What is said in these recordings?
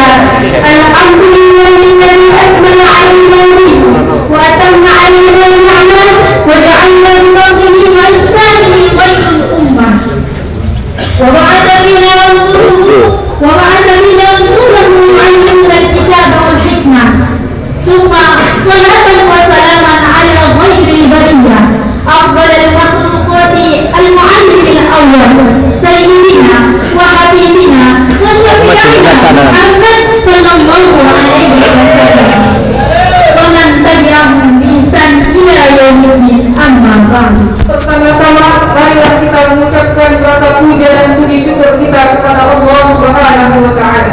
الحمد لله الذي أكمل علينا دينه وأتم علينا نعمه وجعلنا بفضله وإحسانه خير الأمة وبعث بنا رسوله يعلمنا الكتاب والحكمة ثم صلاة وسلاما على خير البرية أفضل المخلوقات المعلم الأول سيدنا وحبيبنا وشفيعنا محمد صلى الله عليه وسلم ومن تبعهم بإحسان إلى يوم الدين أما بعد. Pertama-tama marilah kita mengucapkan rasa puja dan puji syukur kita kepada Allah Subhanahu wa taala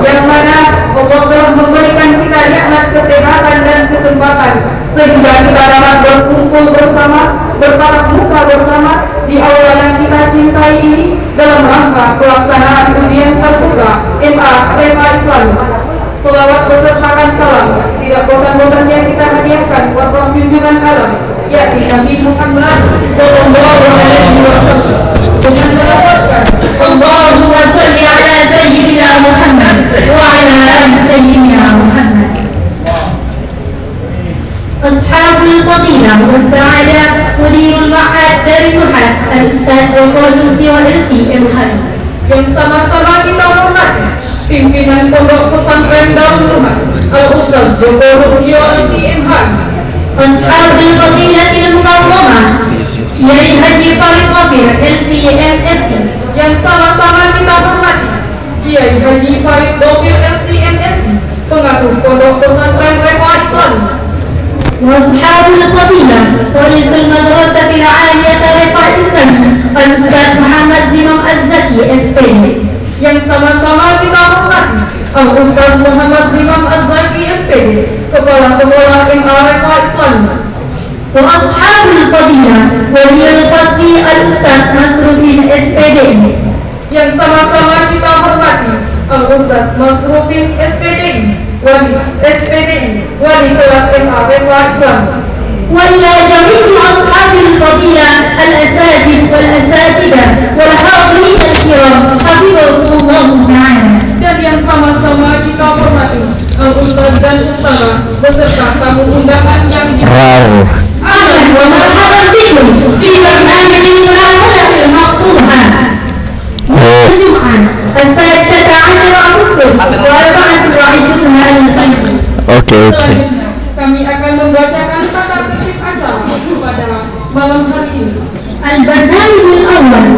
yang mana Allah telah memberikan kita nikmat kesehatan dan kesempatan sehingga kita dapat berkumpul bersama, bertatap muka bersama di aula yang kita cintai ini dalam rangka pelaksanaan ujian terbuka MA Rema Islam. Salawat besertakan salam tidak bosan-bosannya kita hadiahkan buat junjungan alam yakni Nabi Muhammad sallallahu alaihi wasallam dengan melafazkan Allahumma shalli ala sayyidina Muhammad wa ala ali sayyidina Muhammad. Ashabul fadilah was sa'adah mudirul ma'had dari Muhammad al-Ustaz Joko Nusi wal Irsi MHI yang sama-sama kita hormati pimpinan Pondok Pesantren Darul Muhammad Al-Ustaz Joko Nusi wal Irsi MHI. Ashabul fadilatil mukarramah Kiai Haji Farid Ghafir LCMSI yang sama-sama kita hormati Kiai Haji Farid Ghafir LCMSI pengasuh Pondok Pesantren Rema Islam. Washabul fadilah Walisul Madrasatil Aliyah Rema Islam Al-Ustaz Muhammad Zimam Az-Zaki SPD yang sama-sama kita hormati Al-Ustaz Muhammad Zimam Az-Zaki SPD Kepala Sekolah MA Rema Islam. Wa ashabul fadilah Waliyul Fasli Al-Ustaz Masrufin SPD yang sama-sama kita hormati Al-Ustaz Masrufin SPD Wali SPD Wali kelas MA Rema Islam. Wa ila jami'i ashabil fadilah al-asatid wal asatidah wal hadirin al-kiram hafizahumullah ta'ala. Dan yang sama-sama kita hormati Al-Ustaz dan Ustazah beserta tamu undangan yang ahlan wa marhaban bikum fi barnamij munaqashatil maqtu'ah Jumat as-sadisah 'ashar Agustus wa 24 al-Fajr. Oke. Kami akan membacakan tata tertib acara pada malam hari ini. Al-barnamij al-awwal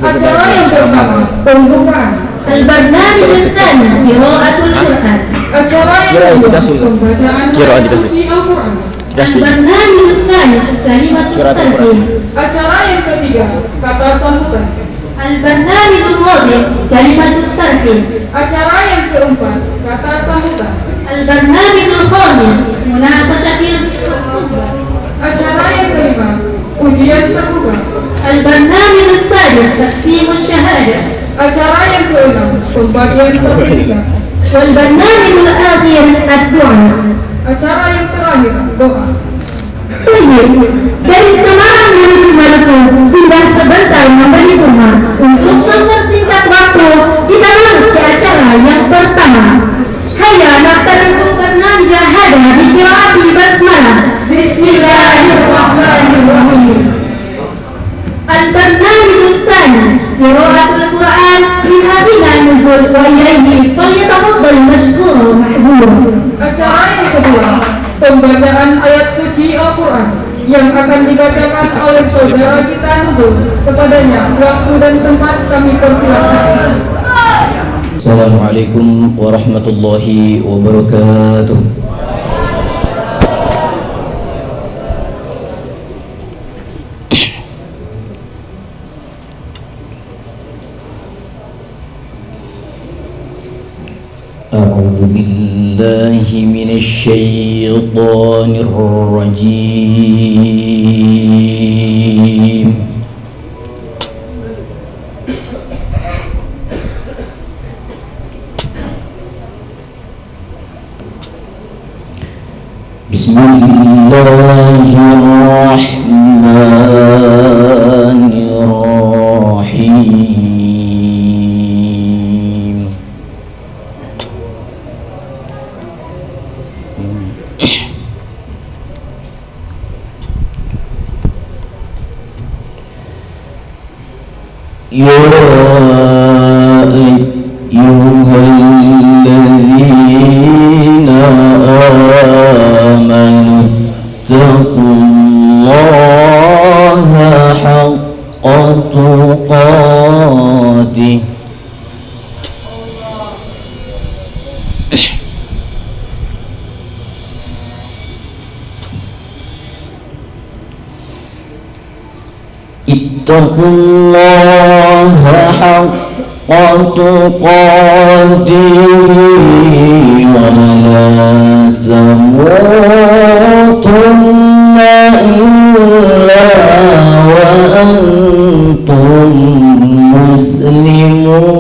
Acara yang pertama pembukaan. Al-barnamij al-thani qira'atul Qur'an. Acara yang kedua pembacaan ayat suci Al-Quran. Al-barnamij al-thani kalimatut tarhib. Acara yang ketiga kata sambutan. Al-barnamij al-rabi' kalimatut tarhib. Acara yang keempat kata sambutan. Al-barnamij al-khamis munaqashatil maqtu'ah. Acara yang kelima ujian terbuka. Al-barnamij al-sadis taqsimus syahadah. Acara yang keenam pembagian sertifikat. Wal-barnamij al-akhir ad-du'a. Acara yang terakhir doa. Dari Semarang menuju Maluku sudah sebentar memberi rumah. Untuk mempersingkat waktu kita masuk ke acara yang pertama. Hayya nabtadi'u barnamij hadha bi qira'ati basmalah. Bismillahirrahmanirrahim. Al-barnamij ats-tsani qira'atul Qur'an fi hadhihi nuzul wa ilayhi falyatafaddal mashkuran mahdur. Acara yang kedua pembacaan ayat suci Al-Quran yang akan dibacakan oleh saudara kita Nuzul. Kepadanya waktu dan tempat kami persilakan. Assalamualaikum warahmatullahi wabarakatuh. A'udzu billahi minasy syaithanir rajim. Bismillahirrahmanirrahim. يا أيها الذين آمنوا اتقوا الله حق تقاته اتقوا الله حق تقاته ولا تموتن إلا وأنتم مسلمون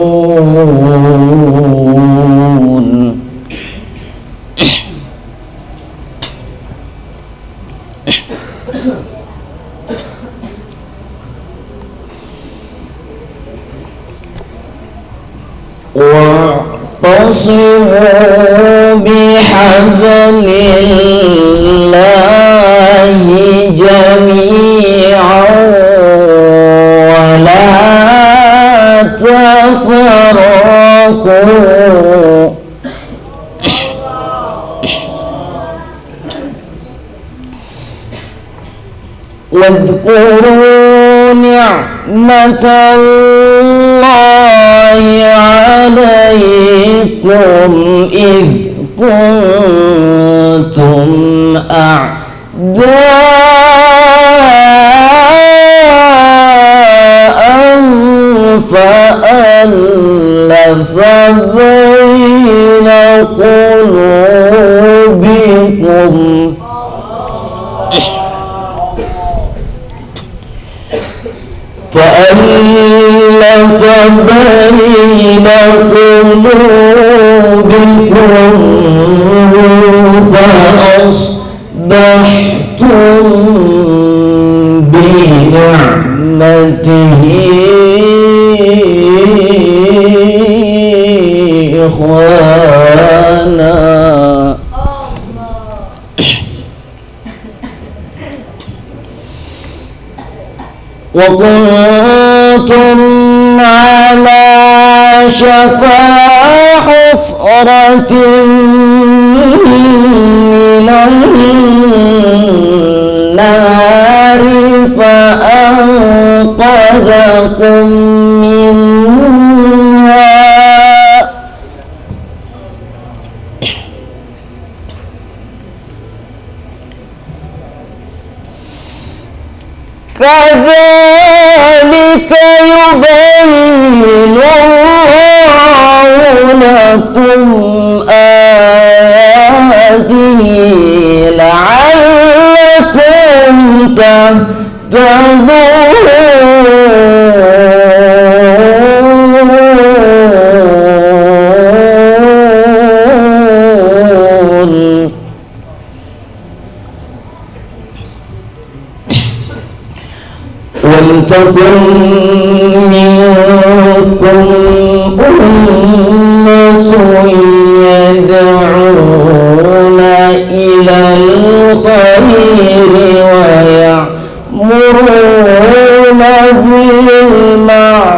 واعتصموا بحبل الله جميعا ولا تفرقوا واذكروا نعمة الله عليكم إذ كنتم أعداء فألف بين قلوبكم بين قلوبكم فأصبحتم بنعمته إخوانا وكنتم على شفا حفرة من النار فأنقذكم منها كذلك يبين الله لكم آياته لعلكم تهتدون ولتكن منكم أمة يدعون إلى الخير ويأمرون بالمعروف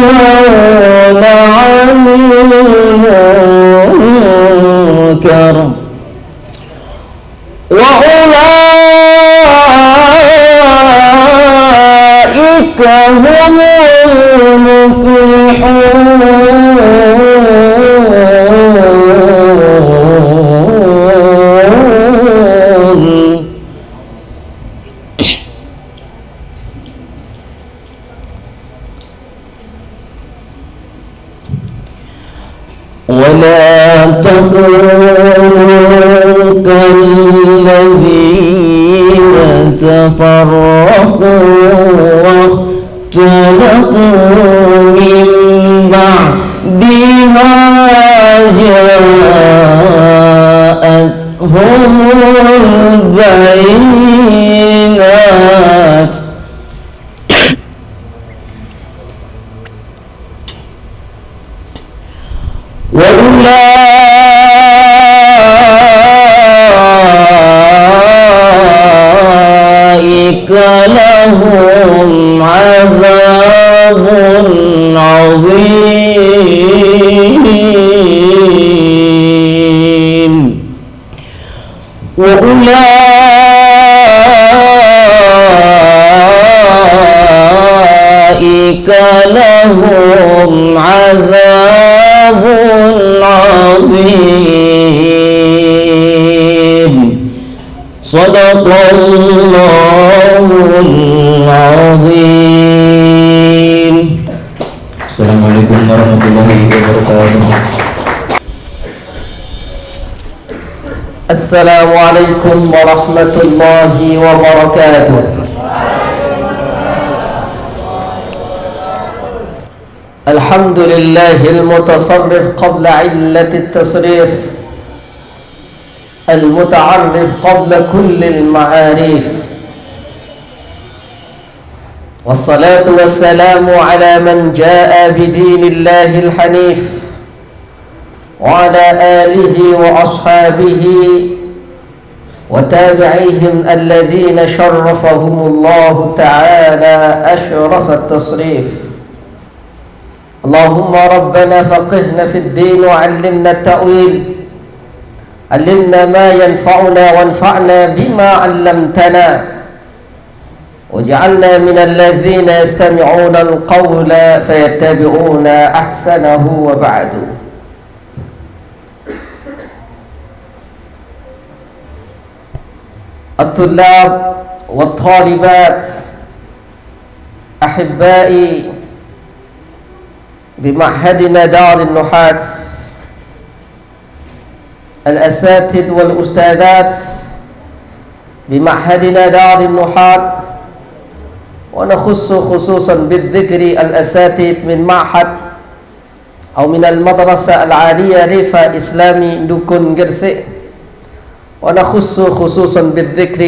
وينهون عن المنكر وأولئك هم المفلحون ولا تكونوا كالذين تفرقوا واختلفوا من بعد ما جاءتهم البينات المحصنات وأولئك لهم عذاب عظيم وأولئك لهم عذاب عظيم صدق الله العظيم. Assalamualaikum warahmatullahi wabarakatuh. Assalamualaikum warahmatullahi wabarakatuh. الحمد لله المتصرف قبل علة التصريف المتعرف قبل كل المعارف والصلاة والسلام على من جاء بدين الله الحنيف وعلى آله وأصحابه وتابعيهم الذين شرفهم الله تعالى أشرف التصريف. اللهم ربنا فقهنا في الدين وعلمنا التأويل علمنا ما ينفعنا وانفعنا بما علمتنا واجعلنا من الذين يستمعون القول فيتبعون أحسنه وبعد. الطلاب والطالبات أحبائي بمعهدنا دار النحاة الأساتذة والأستاذات بمعهدنا دار النحاة ونخص خصوصا بالذكر الأساتذة من معهد أو من المدرسة العالية ريفا إسلامي دكون جرسي ونخص خصوصا بالذكر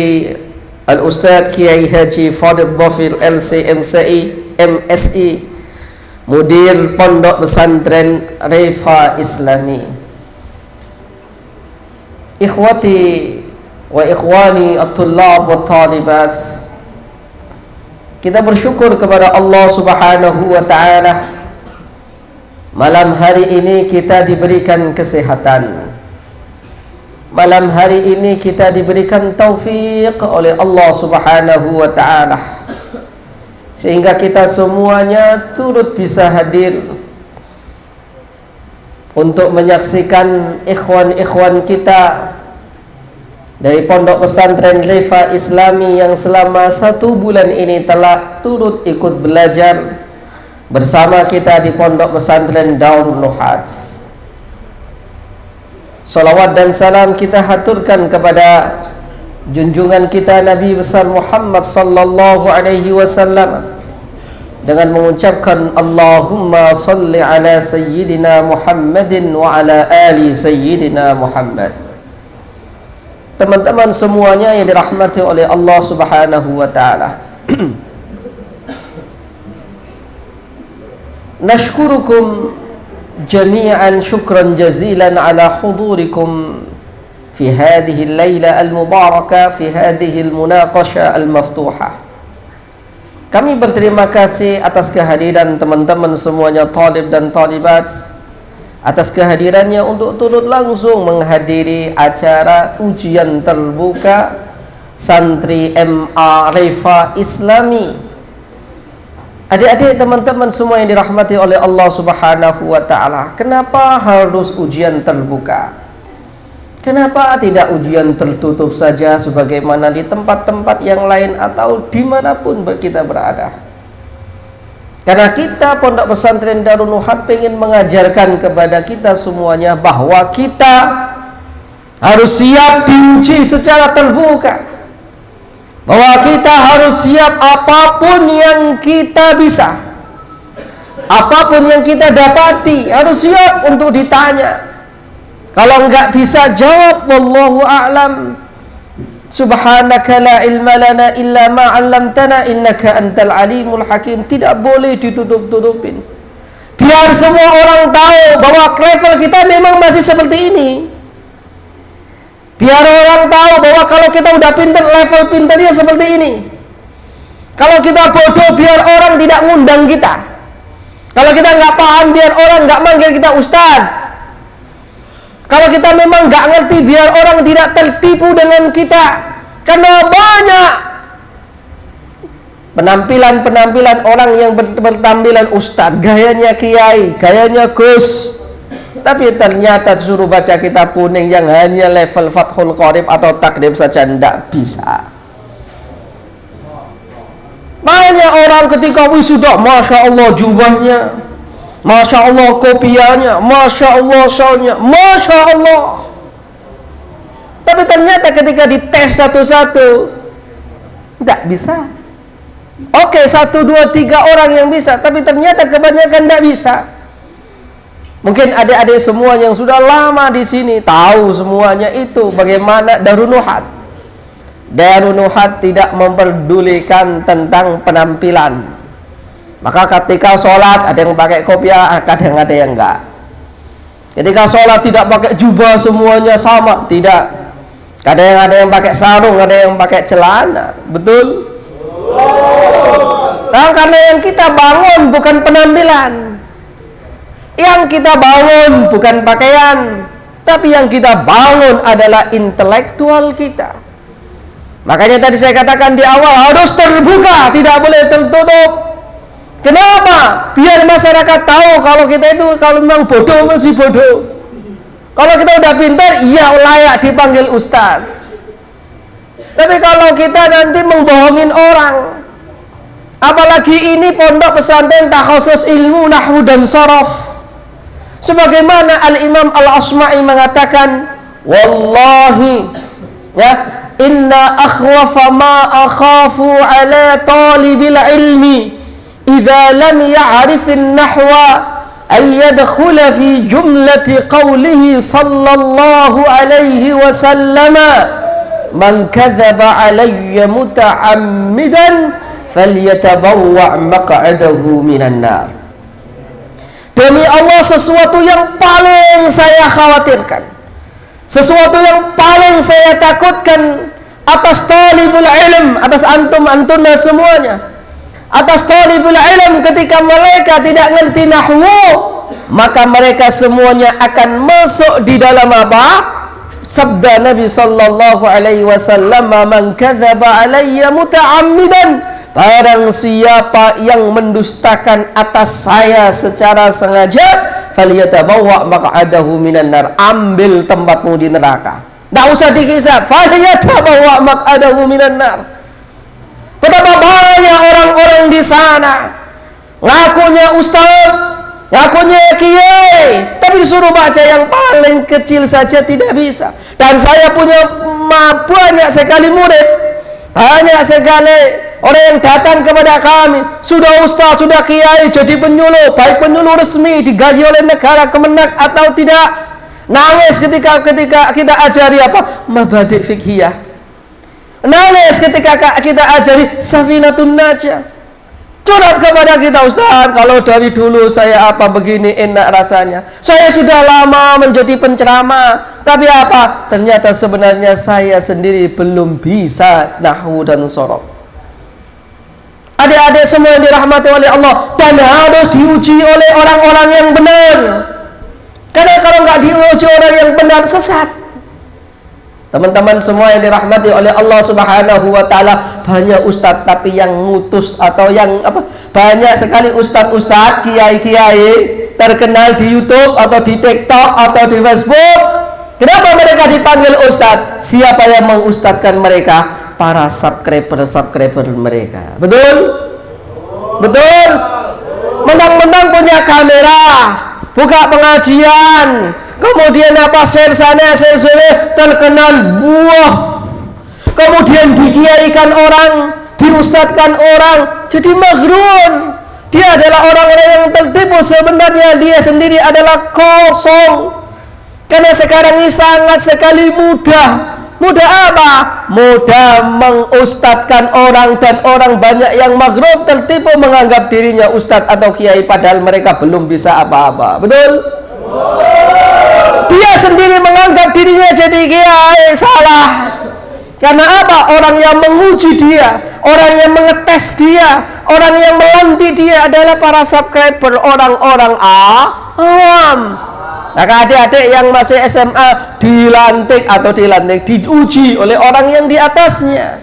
الأستاذ كياي هاجي فاضل ظفر LCMSI MSI Mudir Pondok Pesantren Refa Islami. Ikhwati wa ikhwani at-tullab wa talibat, kita bersyukur kepada Allah Subhanahu wa ta'ala. Malam hari ini kita diberikan kesehatan. Malam hari ini kita diberikan taufik oleh Allah Subhanahu wa ta'ala, sehingga kita semuanya turut bisa hadir untuk menyaksikan ikhwan-ikhwan kita dari Pondok Pesantren Refa Islami yang selama 1 bulan ini telah turut ikut belajar bersama kita di Pondok Pesantren Darul Nuhat. Salawat dan salam kita haturkan kepada junjungan kita Nabi besar Muhammad sallallahu alaihi wasallam dengan mengucapkan Allahumma salli ala sayyidina Muhammadin wa ala ali sayyidina Muhammad. Teman-teman semuanya yang dirahmati oleh Allah Subhanahu wa taala. Nashkurukum jami'an syukran jazilan ala hudurikum في هذه الليلة المباركة في هذه المناقشة المفتوحة. Kami berterima kasih atas kehadiran teman-teman semuanya talib dan talibat, atas kehadirannya untuk turut langsung menghadiri acara ujian terbuka santri MA Refa Islami. Adik-adik, teman-teman semua yang dirahmati oleh Allah Subhanahu wa ta'ala, kenapa harus ujian terbuka? Kenapa tidak ujian tertutup saja sebagaimana di tempat-tempat yang lain atau dimanapun kita berada? Karena kita Pondok Pesantren Darul Nuhat ingin mengajarkan kepada kita semuanya bahwa kita harus siap diuji secara terbuka, bahwa kita harus siap apapun yang kita bisa, apapun yang kita dapati, harus siap untuk ditanya. Kalau enggak bisa jawab wallahu a'lam, Subhanaka la ilma lana illa ma 'allamtana innaka antal alimul hakim. Tidak boleh ditutup-tutupin. Biar semua orang tahu bahwa level kita memang masih seperti ini. Biar orang tahu bahwa kalau kita udah pintar, level pintarnya seperti ini. Kalau kita bodoh, biar orang tidak ngundang kita. Kalau kita nggak paham, biar orang nggak manggil kita ustaz. Kalau kita memang nggak ngerti, biar orang tidak tertipu dengan kita. Karena banyak penampilan orang yang bertampilan ustaz, gayanya kiai, gayanya gus, tapi ternyata suruh baca kitab kuning yang hanya level Fathul Qorib atau takdim saja tidak bisa. Banyak orang ketika wisuda, masya Allah jubahnya, masya Allah kopiahnya, masya Allah shawlnya, masya Allah. Tapi ternyata ketika dites satu-satu tidak bisa. Oke, 1, 2, 3 orang yang bisa, tapi ternyata kebanyakan tidak bisa. Mungkin adik-adik semua yang sudah lama di sini tahu semuanya itu bagaimana Darun Nuhat. Darun Nuhat tidak memperdulikan tentang penampilan. Maka ketika sholat ada yang pakai kopiah, kadang ada yang enggak. Ketika sholat tidak pakai jubah semuanya sama, tidak. Kadang ada yang pakai sarung, ada yang pakai celana. Betul? Nah, karena yang kita bangun bukan penampilan, yang kita bangun bukan pakaian, tapi yang kita bangun adalah intelektual kita. Makanya tadi saya katakan di awal harus terbuka, tidak boleh tertutup. Kenapa? Biar masyarakat tahu kalau kita itu kalau memang bodoh masih bodoh. Kalau kita udah pintar, iya layak dipanggil ustaz. Tapi kalau kita nanti membohongin orang, apalagi ini pondok pesantren takhusus ilmu nahwu dan sharaf. Sebagaimana Al-Imam Al-Asma'i mengatakan, wallahi ya, inna akhwafa ma akhafu ala talibil ilmi idza lam ya'rifin nahwa ay yadkhula fi jumlati qawlihi sallallahu alaihi wasallam man kadzaba alayya muta'ammidan falyatabawwa' maq'adahu minan nar. Demi Allah, sesuatu yang paling saya khawatirkan, sesuatu yang paling saya takutkan atas talibul ilm, atas antum-antunna semuanya, atas talibul ilm ketika mereka tidak ngerti nahwu, maka mereka semuanya akan masuk di dalam apa? Sabda Nabi sallallahu alaihi wasallam, man kadzaba alayya muta'ammidan, barang siapa yang mendustakan atas saya secara sengaja, falyatabawwa maq'adahu minan nar, ambil tempatmu di neraka. Tidak usah dikisah, falyatabawwa maq'adahu minan nar. Betapa banyak orang-orang di sana ngakunya ustaz, ngakunya kiai, tapi disuruh baca yang paling kecil saja tidak bisa. Dan saya punya banyak sekali murid, banyak sekali orang yang datang kepada kami, sudah ustaz, sudah kiai, jadi penyuluh, baik penyuluh resmi digaji oleh negara Kemenak atau tidak, nangis ketika kita ajari apa? Mabadi' fiqhiyah. Nangis ketika kita ajari Safinatun Najah. Curhat kepada kita, ustaz, kalau dari dulu saya apa begini enak rasanya. Saya sudah lama menjadi penceramah, tapi apa? Ternyata sebenarnya saya sendiri belum bisa nahwu dan sharaf. Adik-adik semua yang dirahmati oleh Allah, dan harus diuji oleh orang-orang yang benar. Karena kalau nggak diuji orang yang benar, sesat. Teman-teman semua yang dirahmati oleh Allah Subhanahu wa taala, banyak ustadz tapi yang ngutus atau yang apa? Banyak sekali ustadz-ustadz, kiai-kiai terkenal di YouTube atau di TikTok atau di Facebook. Kenapa mereka dipanggil ustadz? Siapa yang mengustadkan mereka? Para subscriber mereka. Betul? Betul? Menang-menang punya kamera, buka pengajian, kemudian apa, share sana, share sini, terkenal buah, kemudian dikiaikan orang, diustadkan orang, jadi maghrur. Dia adalah orang-orang yang tertipu, sebenarnya dia sendiri adalah kosong. Karena sekarang ini sangat sekali mudah Mudah apa? Mudah mengustadkan orang, dan orang banyak yang maghrur tertipu menganggap dirinya ustadz atau kiai padahal mereka belum bisa apa-apa. Betul? Dia sendiri menganggap dirinya jadi kiai, salah. Karena apa? Orang yang menguji dia, orang yang mengetes dia, orang yang melantik dia adalah para subscriber, orang-orang awam. Maka adik-adik yang masih SMA diuji oleh orang yang di atasnya.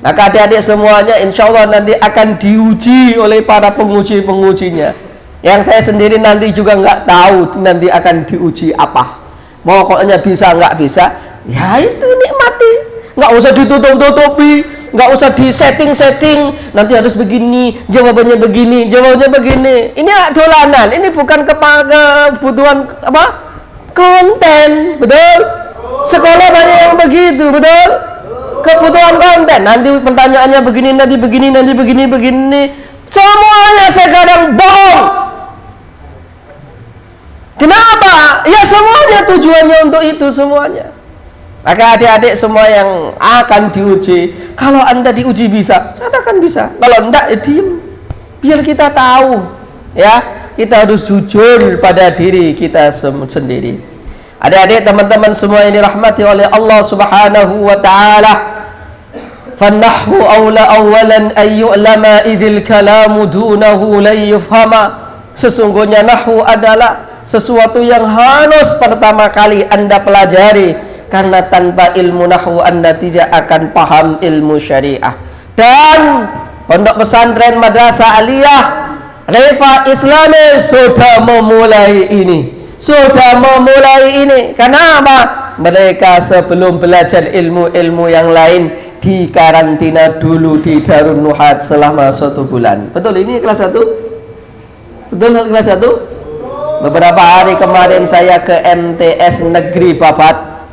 Maka adik-adik semuanya insya Allah nanti akan diuji oleh para penguji-pengujinya. Yang saya sendiri nanti juga nggak tahu nanti akan diuji apa. Pokoknya bisa nggak bisa, ya itu nikmati. Nggak usah ditutup-tutupi, nggak usah di setting-setting. Nanti harus begini, jawabannya begini, jawabannya begini. Ini dolanan, ini bukan kebutuhan apa? Konten, betul? Sekolah banyak yang begitu, betul? Kebutuhan konten. Nanti pertanyaannya begini, nanti begini, nanti begini. Semuanya sekarang bohong. Kenapa? Ya semuanya tujuannya untuk itu semuanya. Maka adik-adik semua yang akan diuji, kalau Anda diuji bisa, katakan bisa. Kalau enggak, ya diem. Biar kita tahu, ya, kita harus jujur pada diri kita sendiri. Adik-adik teman-teman semua ini rahmati oleh Allah Subhanahu wa taala. Fannahu awla awalan ayyu'lama idil kalamu dunahu la yufhama. Sesungguhnya nahwu adalah sesuatu yang harus pertama kali Anda pelajari, karena tanpa ilmu nahwu Anda tidak akan paham ilmu syariah. Dan pondok pesantren Madrasah Aliyah Reva Islami sudah memulai ini. Karena apa? Mereka sebelum belajar ilmu-ilmu yang lain di karantina dulu di Darun Nuhat selama 1 bulan. Betul ini kelas 1? Betul kelas 1? Beberapa hari kemarin saya ke MTS Negeri Babat.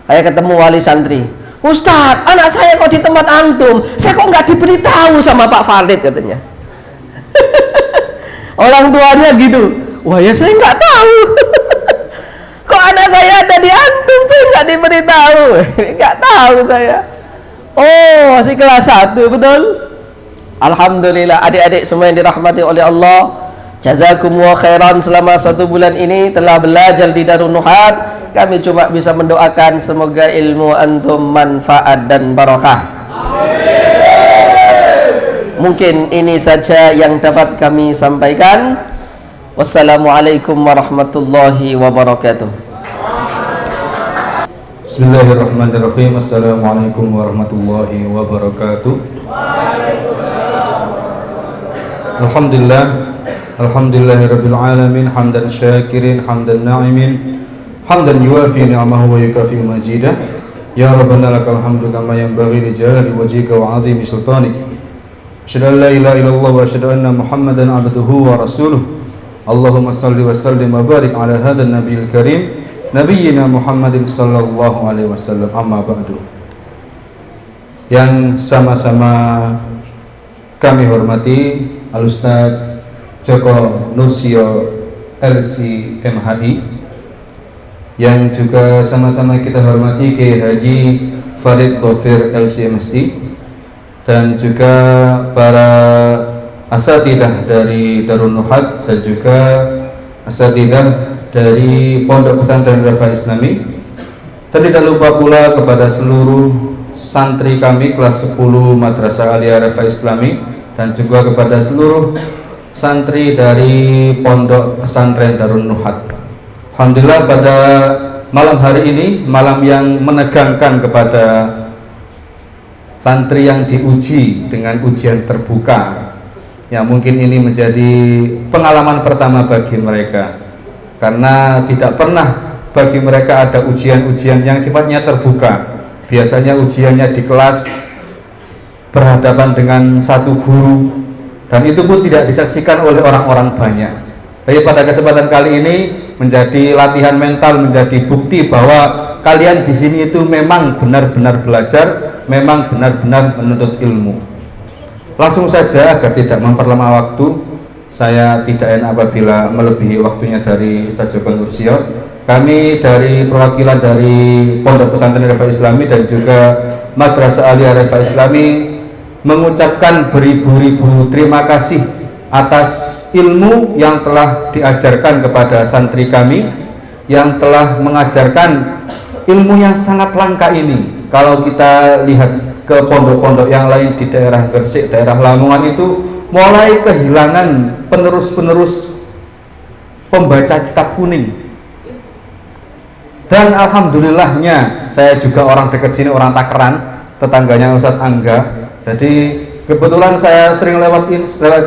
Saya ketemu wali santri. Ustadz, anak saya kok di tempat antum, saya kok nggak diberitahu sama Pak Farid katanya. Orang tuanya gitu. Wah ya saya nggak tahu. Kok anak saya ada di antum, saya nggak diberitahu. Nggak tahu saya. Oh masih kelas 1, betul? Alhamdulillah adik-adik semua yang dirahmati oleh Allah. Jazakumullah khairan, selama 1 bulan ini telah belajar di Darun Nuhat. Kami cuma bisa mendoakan semoga ilmu antum manfaat dan barakah. Mungkin ini saja yang dapat kami sampaikan. Wassalamualaikum warahmatullahi wabarakatuh. Bismillahirrahmanirrahim. Assalamualaikum warahmatullahi wabarakatuh. Alhamdulillah, alhamdulillahirabbil alamin, hamdan syakirin, hamdan na'imin, hamdan yuwafi ni'amahu wa yukafi mazidah. Ya Rabbana lakal hamdu kama yanbaghi li jalali wajhika wa 'azimi sultanik. Asyhadu an la ilaha illallah wa asyhadu anna Muhammadan 'abduhu wa rasuluh. Allahumma salli wa sallim wa barik ala hadzal nabiyil karim nabiyyina Muhammadin sallallahu alaihi wasallam. Amma ba'du. Yang sama-sama kami hormati Al-Ustaz Joko Nursio LC MHI, yang juga sama-sama kita hormati Kiai Haji Farid Dhofir LC MSI, dan juga para asatidah dari Darun Nuhat dan juga asatidah dari Pondok Pesantren Reva Islami. Dan tidak lupa pula kepada seluruh santri kami kelas 10 Madrasah Aliyah Reva Islami, dan juga kepada seluruh santri dari Pondok Pesantren Darun Nuhat. Alhamdulillah pada malam hari ini, malam yang menegangkan kepada santri yang diuji dengan ujian terbuka. Ya mungkin ini menjadi pengalaman pertama bagi mereka, karena tidak pernah bagi mereka ada ujian-ujian yang sifatnya terbuka. Biasanya ujiannya di kelas berhadapan dengan satu guru, dan itu pun tidak disaksikan oleh orang-orang banyak. Tapi pada kesempatan kali ini menjadi latihan mental, menjadi bukti bahwa kalian di sini itu memang benar-benar belajar, memang benar-benar menuntut ilmu. Langsung saja agar tidak memperlama waktu, saya tidak enak apabila melebihi waktunya dari Ustaz Joko Nursio. kami dari perwakilan dari Pondok Pesantren Al-Rifai Islami dan juga Madrasah Aliyah Al-Rifai Islami mengucapkan beribu-ribu terima kasih atas ilmu yang telah diajarkan kepada santri kami, yang telah mengajarkan ilmu yang sangat langka ini. Kalau kita lihat ke pondok-pondok yang lain di daerah Gresik, daerah Lamongan itu mulai kehilangan penerus-penerus pembaca kitab kuning. Dan alhamdulillahnya saya juga orang dekat sini, orang Takeran, tetangganya Ustadz Angga. Jadi kebetulan saya sering lewat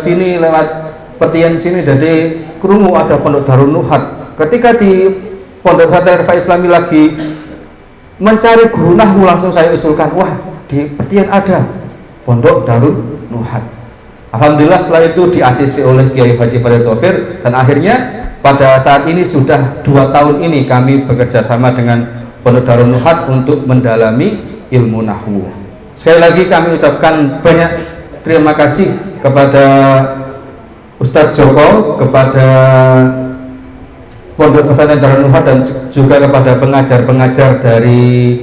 sini, lewat petian sini, jadi krungu ada Pondok Darun Nuhat. Ketika di Pondok Pesantren Al-Rifai Islami lagi mencari guru nahwu, langsung saya usulkan, wah di petian ada Pondok Darun Nuhat. Alhamdulillah setelah itu di-ACC oleh Kiai Haji Fadil Taufir, dan akhirnya pada saat ini sudah 2 tahun ini kami bekerja sama dengan Pondok Darun Nuhat untuk mendalami ilmu nahwu. Sekali lagi kami ucapkan banyak terima kasih kepada Ustadz Joko, kepada Pondok Pesantren Darun Nuhat, dan juga kepada pengajar-pengajar dari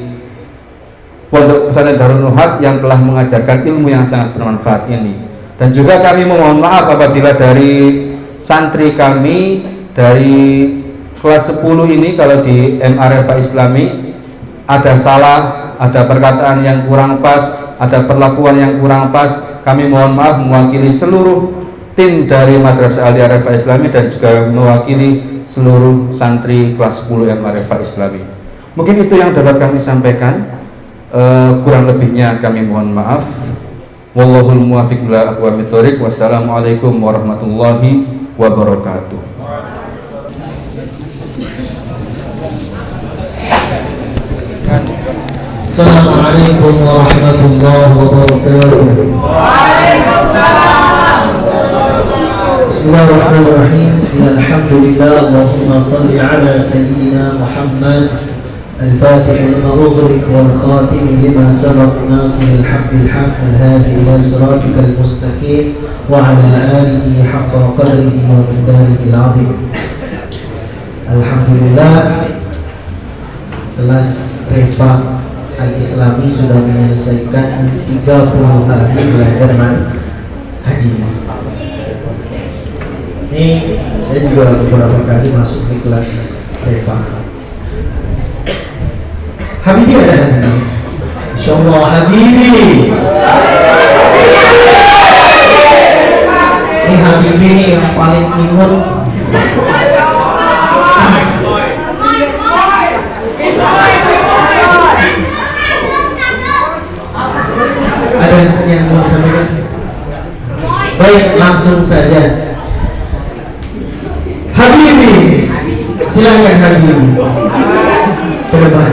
Pondok Pesantren Darun Nuhat yang telah mengajarkan ilmu yang sangat bermanfaat ini. Dan juga kami memohon maaf apabila dari santri kami dari kelas 10 ini, kalau di MRFA Islami ada salah, ada perkataan yang kurang pas, ada perlakuan yang kurang pas, kami mohon maaf mewakili seluruh tim dari Madrasah Aliyah Al-Rifai Islami dan juga mewakili seluruh santri kelas 10 MRFA Islami. Mungkin itu yang dapat kami sampaikan, kurang lebihnya kami mohon maaf. Wallahul muwaffiq ila aqwamit thoriq. Wassalamualaikum warahmatullahi wabarakatuh. Assalamualaikum warahmatullahi wabarakatuh. Bismillahirrahmanirrahim. Bismillahirrahmanirrahim. Allahumma salli ala sayyidina Muhammad al-Fatih lima ughliq wal khatim lima sabaq nasir al-haq bil-haq al-hadi ila siratikal mustaqim wa ala alihi haqqa qadrihi wa miqdarihi al-azim. Alhamdulillah, kelas Rifai Al-Islami sudah menyelesaikan 30 hari belajar haji. Ini saya juga beberapa kali masuk di kelas Rifai. Habibi ada Habibi? Insyaallah Habibi. Ini Habibi ini yang paling imut. Ada yang mau disampaikan? Baik, langsung saja. Habibi, silakan Habibi. Ke depan.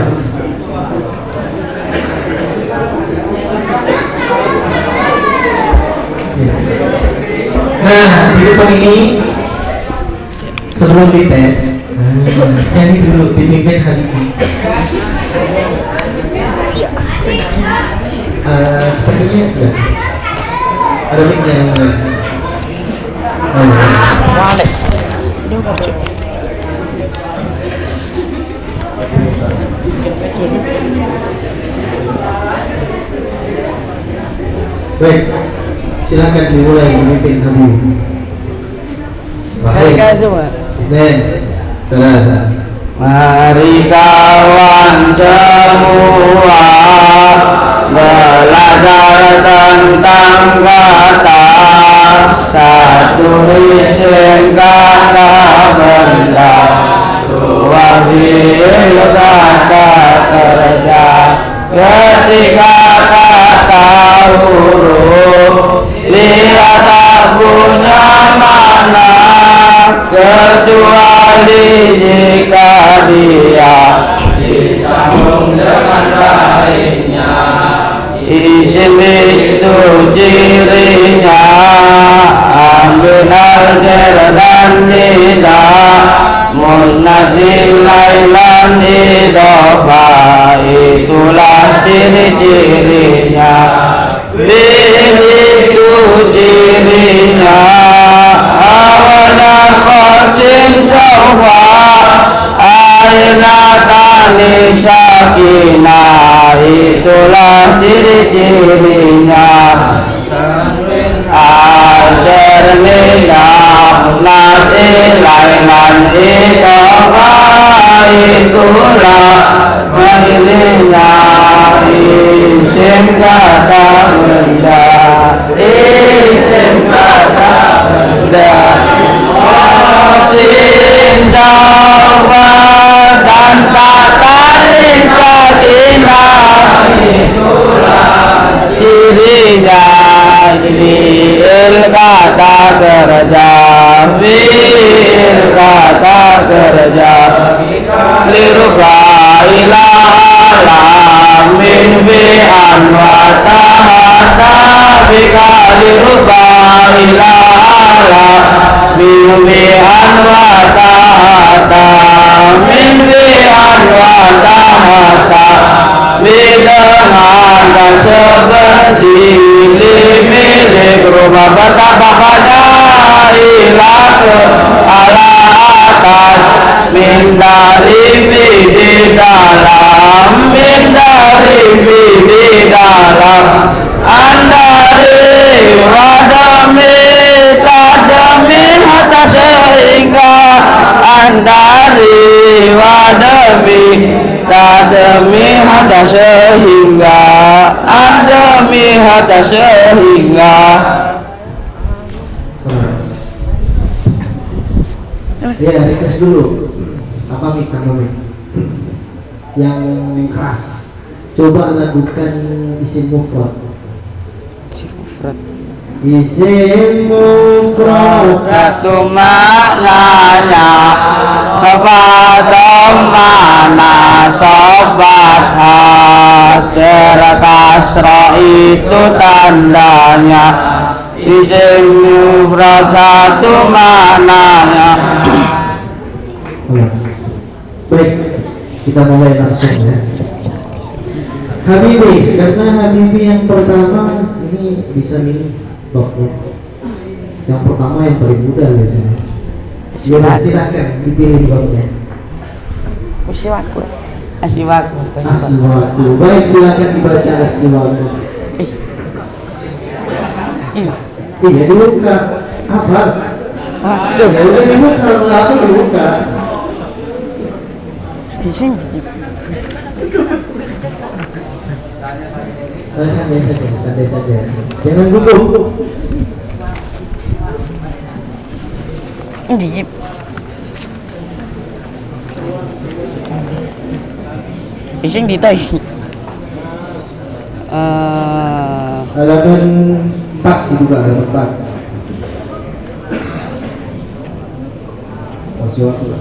Nah, di depan ini sebelum dites, nyanyi dulu, dipimpin Habibi. Sepertinya ya. Ada mic-nya yang lain. Baik, silakan dimulai memimpin Habibi. Baik, Isnen, salah. Mari kawan semua belajar tentang kata, satu isim kata benda, dua fi'il kata kerja, ketiga kata huruf, lihat tak punya mana kecuali jika dia disambung dengan lainnya. Isim itu cirinya ambil jar dan nida, musnad ilailan idhofa, itulah ciri-cirinya. Fi'il itu cirinya awalnya qasim sofa, manis sakinah, itulah ciri-cirinya. Al-Jarminah nanti lainan itoha, itulah cirinya. Isim kata benda, isim kata benda. Cinta dan kata sakinah, itulah cirinya. Fi'il kata kerja, fi'il kata kerja. Liruka ilaha min fi'an wa tahata, bika liruka ilaha min fi'an wa tahata, min fi'an wa tahata. Dengan seperti milik rumah betapa pada ilah ke ala atas, min dari di dalam, min dari di dalam. Andari wadami tadami hatta sehingga, andari wadami tadami hatta sehingga, adami hatta sehingga. Keras. Ya, request dulu. Apa mik yang keras? Coba lakukan isim mufrad. Isim mufrad Satu maknanya kefatom mana sobat hajar kasro itu tandanya. Isim mufrad satu maknanya. Baik, kita mulai langsung ya. Habibi, karena Habibi yang pertama ini bisa milih bloknya. Yang pertama yang paling mudah biasanya. Ya, silakan dipilih bloknya. Asiwaku. Asiwaku. Aswaku. Baik, silakan dibaca aswaku. Iya, dibuka. Hafal. Waduh. Ya udah dibuka, lalu dibuka. Santai saja. Jangan gugup. Dijip. Ising ditoy. Halaman 4 dibuka, halaman 4. Masih waktu.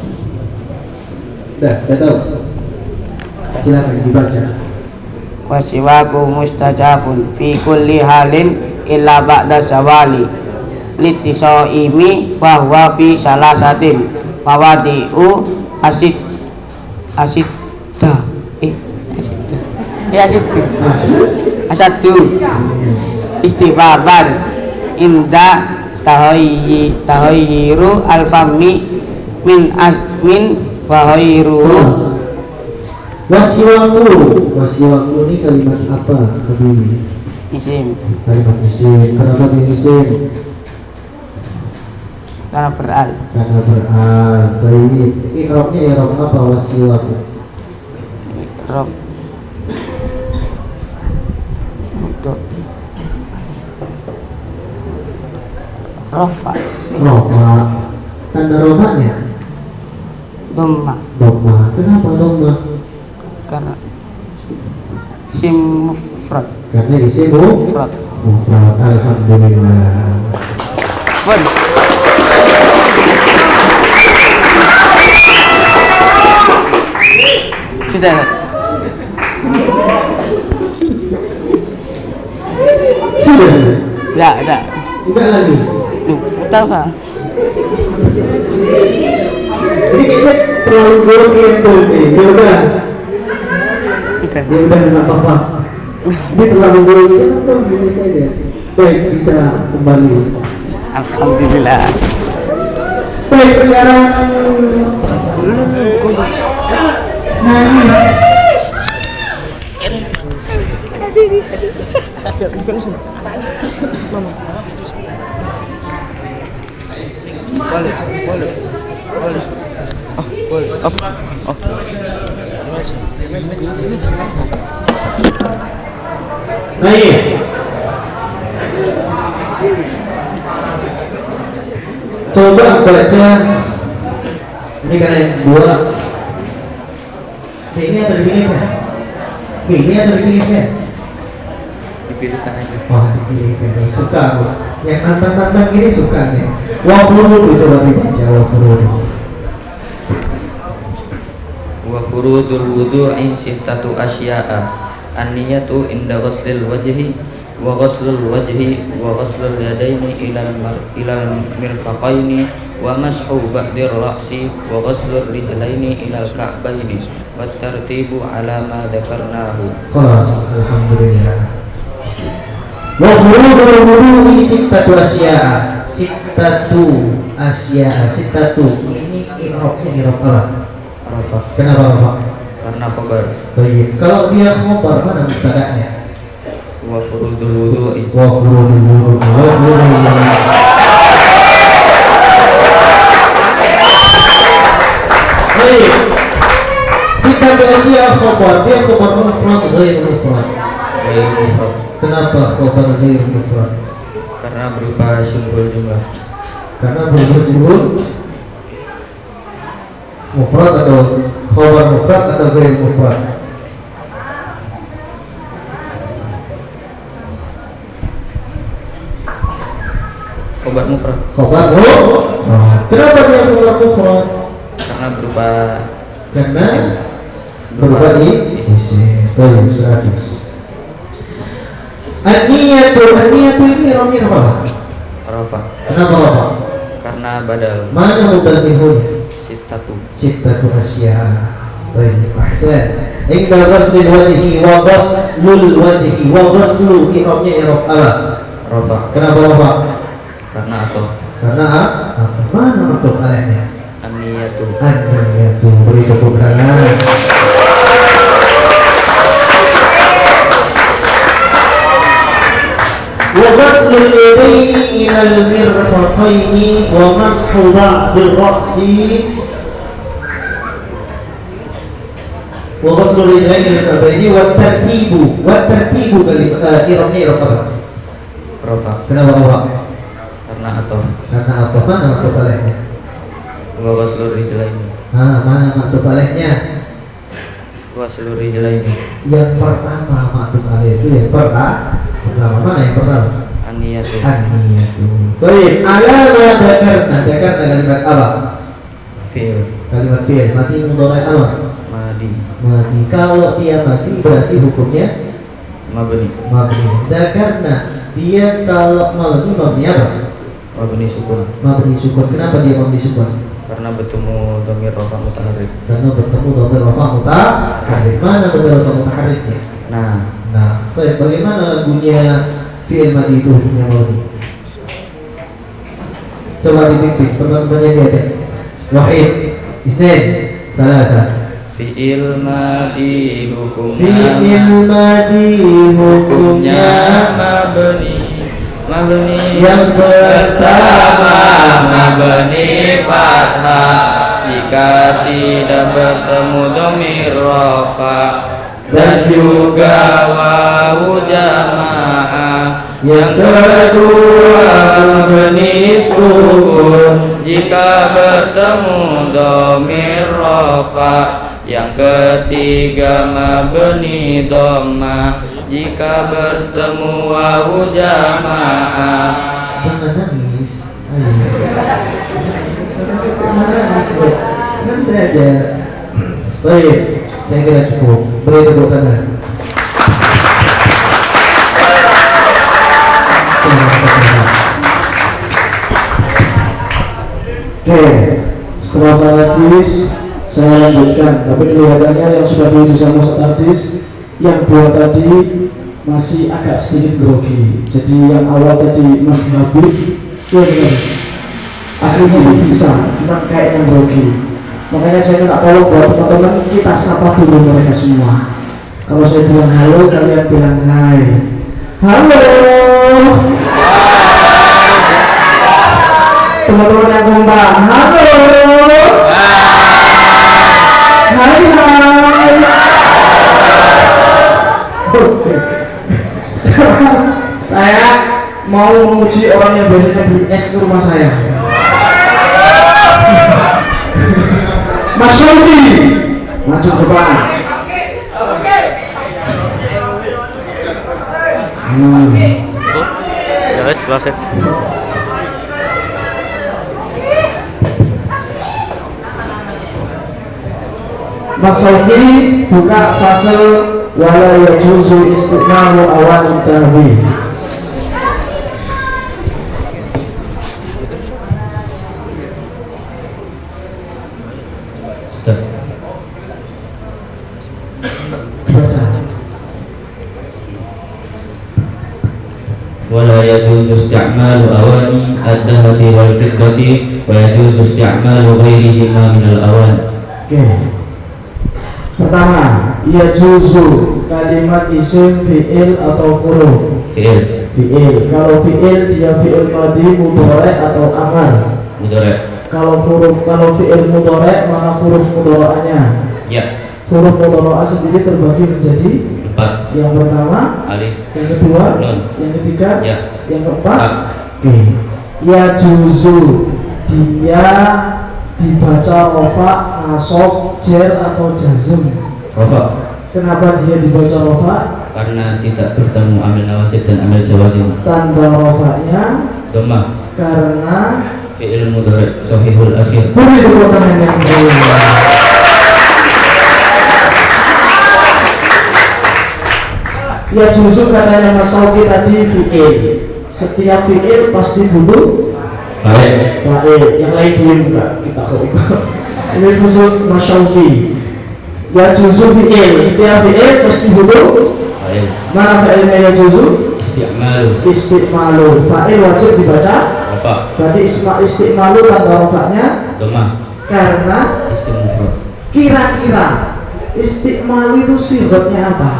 Udah tahu. Silakan dibaca. Wasiwaku mustajabun fi kulli halin illa ba'da zawali litisoimi wa huwa fi salasatin mawadi'u asadu istibaban inda tahayyiru alfami min asmin wa hayruhu. Wasiwaku ini kalimat apa? Habibie? Isim. Kalimat isim. Kenapa ini isim? Karena beral. Karena beral. Baik. I'rabnya i'rab apa wasiwaku? Rob. Untuk Rofa. Tanda rofanya? Dhamma. Kenapa dhamma? Karena isim mufrad. Karena isim mufrad. Alhamdulillah. Pun. Sudah. Ya, ada. Enggak lagi. Lu tahu kan? Ini kayaknya terlalu buruk yang nih. Ya udah. Oke. Ya udah, nggak apa-apa. Ini terlalu buruk ya, gini saja. Baik, bisa kembali. Alhamdulillah. Baik, sekarang Naif. Coba baca ini karena yang kedua. Ini atau dipilihkan? Ini atau dipilihkan? Dipilihkan aja. Wah, dipilihkan. Suka aku. Yang tantang-tantang ini suka nih. Wafurud coba dibaca wafurud. Wa furudul wudu'i sittatu asya'a. An-niyatu inda ghuslil wajhi wa ghuslul wajhi wa ghuslul yadaini ilal mirfaqaini wa mashu ba'dir ra'si wa ghuslur rijlaini ilal ka'baini wa tartibu ala ma dzakarnahu. Khalas, alhamdulillah. Wa furudul wudu'i sittatu asya'a. Sittatu. Ini i'rabnya i'rab apa? Rafa. Kenapa Bapak? Karena khabar. Baik. Kalau dia khabar mana mubtada'nya? Wa furudul wudu'i. Wa furudul wudu'i. Baik. Sittatu asya'a khabar. Dia khabar mufrad ghair mufrad. Ghairu mufrad. Kenapa khabar ghair mufrad? Karena berupa simbol jumlah. Karena bersimbol mufrad atau khabar mufrad atau ghair mufrad. Khabar mufrad. Khabar mufrad. Kenapa dia khabar mufrad? Karena berupa isim. Baik, 100. An-niyatu ini ramai apa? rafa. Kenapa Bapak? Karena badal. Mana muballihun? Sittatu asya. Baik, ahsan. Inda ghaslil wajhi wa ghaslul wajhi wa ghaslu i'rabnya i'rab apa? rafa. Kenapa Bapak? Karena atof. Karena apa? Mana matuf alainya? An-niyatu. An-niyatu. Beri tepuk tangan. Wa ghaslul yadaini ilal mirfaqaini wa mashu ba'dir ra'si wa ghaslul yadaini ilal ka'baini wa tartibu kalimat i'rabnya i'rab apa? Rafa. Kenapa Bapak? Karena atof. Karena apa? Mana matuf alainya? Wa ghaslur rijlaini. Mana matuf alainya? Wa ghaslur rijlaini. Yang pertama matuf alaih itu yang pertama. Mana yang pertama? An-niyatu. An-niyatu. Baik, alama dakarna kalimat apa? Fi'il. Kalimat fi'il, mati mudhari apa? Madi. Mati. Kalau dia mati berarti hukumnya Mabni. mabni. Dakarna dia kalau mabni apa? Mabni sukun. Mabni sukun. Kenapa dia mabni sukun? Karena bertemu dhamir rafa mutaharrik. Karena bertemu dhamir rafa mutaharrik. Mana dhamir rafa mutaharriknya? Nah, baik, bagaimana lagunya fi'il madi itu hukumnya mabni? Coba dipimpin, teman-temannya lihat. Wahid, isnin, salah. Fi'il madi hukumnya. Fi'il madi hukumnya Mabni. yang pertama mabni fathah jika tidak bertemu dhamir rafa dan juga wawu jamaah. Yang kedua mabni sukun jika bertemu dhamir rafa. Yang ketiga mabni dhammah jika bertemu wawu jamaah. Jangan nangis. Jangan nangis, santai aja. Baik, saya kira cukup. Beri tepuk tangan. Oke, setelah salat Idul saya lanjutkan, tapi kelihatannya yang sudah diuji sama Ustadz yang dua tadi masih agak sedikit grogi. Jadi yang awal tadi Mas Habib itu aslinya bisa, cuma kayak yang grogi. Makanya saya minta tolong buat teman-teman kita sapa dulu mereka semua. Kalau saya bilang halo, kalian bilang hai. Halo. Teman-teman yang kompak, halo. Hai hai. Oke. Sekarang saya mau memuji orang yang biasanya beli es ke rumah saya. Mas Syauki, maju ke depan. Ya wes, proses. Mas Syauki buka fasal wala yajuzu istiqmalu awal tahwi. ولا يجوز استعمال أواني الذهب والفضة ويجوز استعمال غيرهما من الأواني. Oke. Pertama, yajuzu kalimat isim fi'il atau huruf. Fi'il. Fi'il. Kalau fi'il dia fi'il madhi, mudhari atau amar. Mudhari. Kalau fi'il mudhari mana huruf mudhari'nya? Ya. Huruf mudhari'ah sendiri terbagi menjadi 4. yang pertama, Alif. yang kedua, Nun. yang ketiga, Ya. yang keempat. A. Oke. Yajuzu dia dibaca rofa, nasab, jer atau jazm. Rafa. Kenapa dia dibaca rofa? Karena tidak bertemu amil nawasib dan amil jawazim. Tanda rofanya Dhammah. karena Fi'il mudhari sahihul akhir. beri tepuk tangan yang meriah. Ya justru katanya Mas Syauki tadi fi'il. Setiap fi'il pasti butuh Baik. fa'il. Yang lain diem enggak, kita kok ikut. Ini khusus Mas Syauki. Ya justru fi'il. Setiap fi'il pasti butuh. Baik. Mana fa'ilnya ya justru? Isti'malu. Istiqmalu. Fa'il wajib dibaca. Rafa. Berarti istiqmalu tanda rofaknya Dhammah. karena Isim mufrad. kira-kira istiqmalu itu sifatnya apa?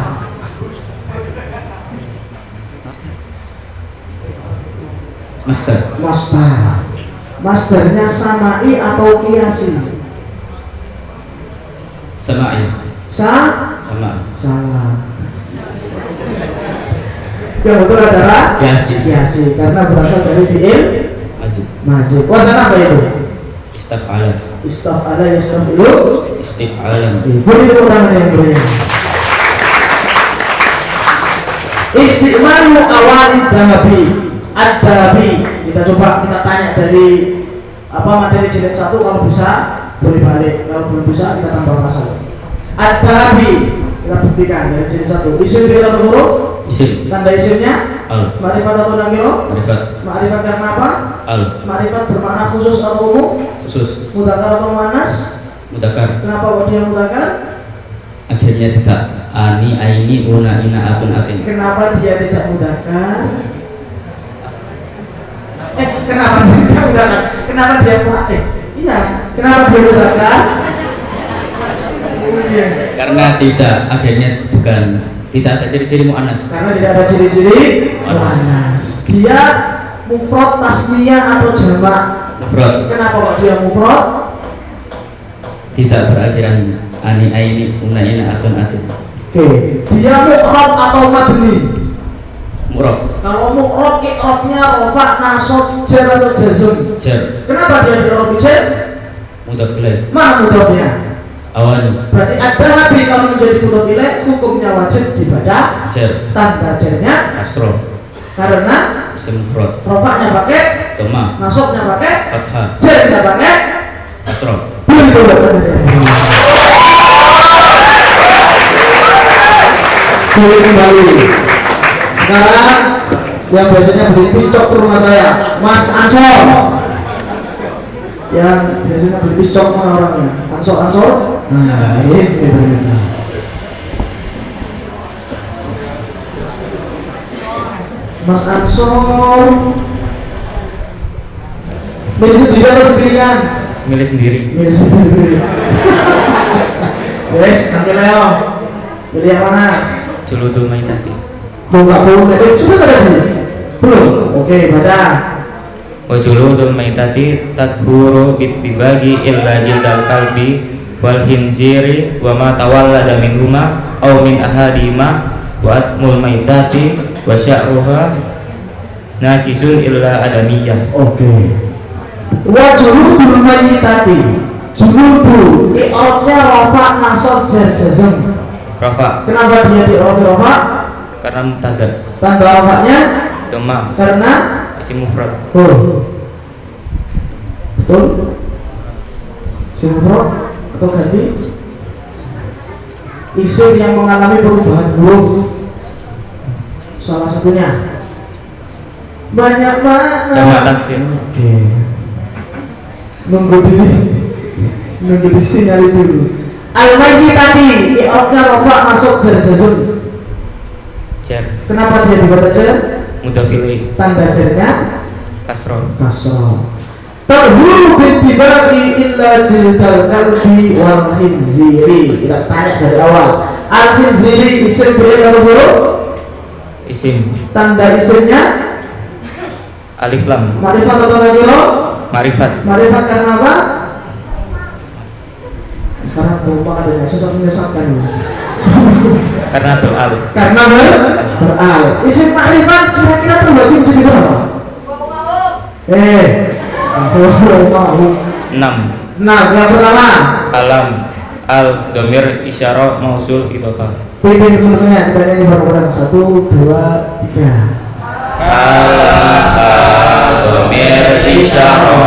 Master. Masdar. Masdarnya sama'i atau kiasi? Sama'i. Sama. Sama. Yang betul adalah Kiasi. karena berasal dari fi'il Masih. mazid. Wazan apa itu? Istaf'ala. Istaf'ala yastafilu. Istif'alan. Beri tepuk tangan yang berian. Istiqmalu awalid dahabi. Ad-dahabi. Kita coba kita tanya dari apa materi jilid 1, kalau bisa boleh balik, kalau belum bisa kita tambah pasal. Ad-dahabi kita buktikan dari jilid 1. Isim fi'il atau huruf? Isim. Tanda isimnya Al. ma'rifat atau nakiro? Marifat. Ma'rifat karena apa? Al. Ma'rifat bermakna khusus atau umum? Khusus. Mudzakkar atau muannas? Mudakar. Kenapa kok dia mudzakkar? Akhirnya tidak. Ani, aini, una, ina, atun, atin. Kenapa dia tidak mudzakkar? Kenapa dia tidak mudzakkar? Kenapa dia mu'atif? Iya, kenapa dia mudzakkar? Iya. Karena tidak. Akhirnya bukan. Tidak ada ciri-ciri mu'annas. Karena tidak ada ciri-ciri muannas. Dia mufrad, tasniyah atau jamak. Mufrad. Kenapa kok dia mufrad? Tidak berakhiran ani, aini, una, ina, atun, atin. Oke, dia mu'rab atau mabni. Murab. Kalau mu'rab i'rabnya rafa, nasab, jar atau jazm. Jar. Kenapa dia i'rab jar? Mudhaf ilaih. Mana mudhafnya? Awani. Berarti ada nabi kalau menjadi mudhaf ilaih hukumnya wajib dibaca Jar. tanda jarnya Kasroh. karena Isim mufrad. rafa'nya pakai, Dhammah. nasabnya pakai, Fathah. jarnya pakai. Kasroh. Boleh kembali. Sekarang yang biasanya beli pistok ke rumah saya, Mas Ansor. Yang biasanya beli pistok mana orangnya? Ansor. Nah, ini. Mas Ansor. Beli sendiri atau dibelikan? milih sendiri. Milih sendiri. Wes, nanti Leo. Pilih yang mana? Juludul maitati. Belum tadi sudah tadi. Belum. Oke, baca. Wa juludul maitati tadhuru bibagi illa jildal kalbi wal hinziri wa ma tawallada minhuma aw min ahadima wa atmul maitati wa sya'ruha najisun illa adamiyah. Oke. Wa juludul mayyitati. Juludu i'rabnya rafa nasab jar jazm. Rafa Kenapa dia di rafa? karena mubtada. Tanda rafanya Dhamma karena isim mufrad. Betul. Simfro atau ganti isim yang mengalami perubahan huruf. Salah satunya banyak mana? Jamak taksir. Oke. Nunggu di sinyali dulu. Al-mayyitati i'rabnya rafa masuk jar jazm. Jar Kenapa dia dibaca jar? mudhaf ilaih. Tanda jarnya Kasroh. kasroh. Tadhuru bitibaqi illa jildal kalbi wal khinziri. Kita tanya dari awal. Al khinziri isim fi'il atau huruf? Isim. Tanda isimnya Alif lam. marifat atau nakiro? Marifat. Marifat karena apa? Karena gampang adanya, susah menyesatkan. Karena beral. Karena beral. Isim makrifat kira-kira terbagi menjadi berapa? Mau. 6. Nah, yang pertama Alam al domir isyarah mausul idhofah. pimpin teman-temannya, kita nyanyi bareng-bareng 1, 2, 3. Alam al domir isyarah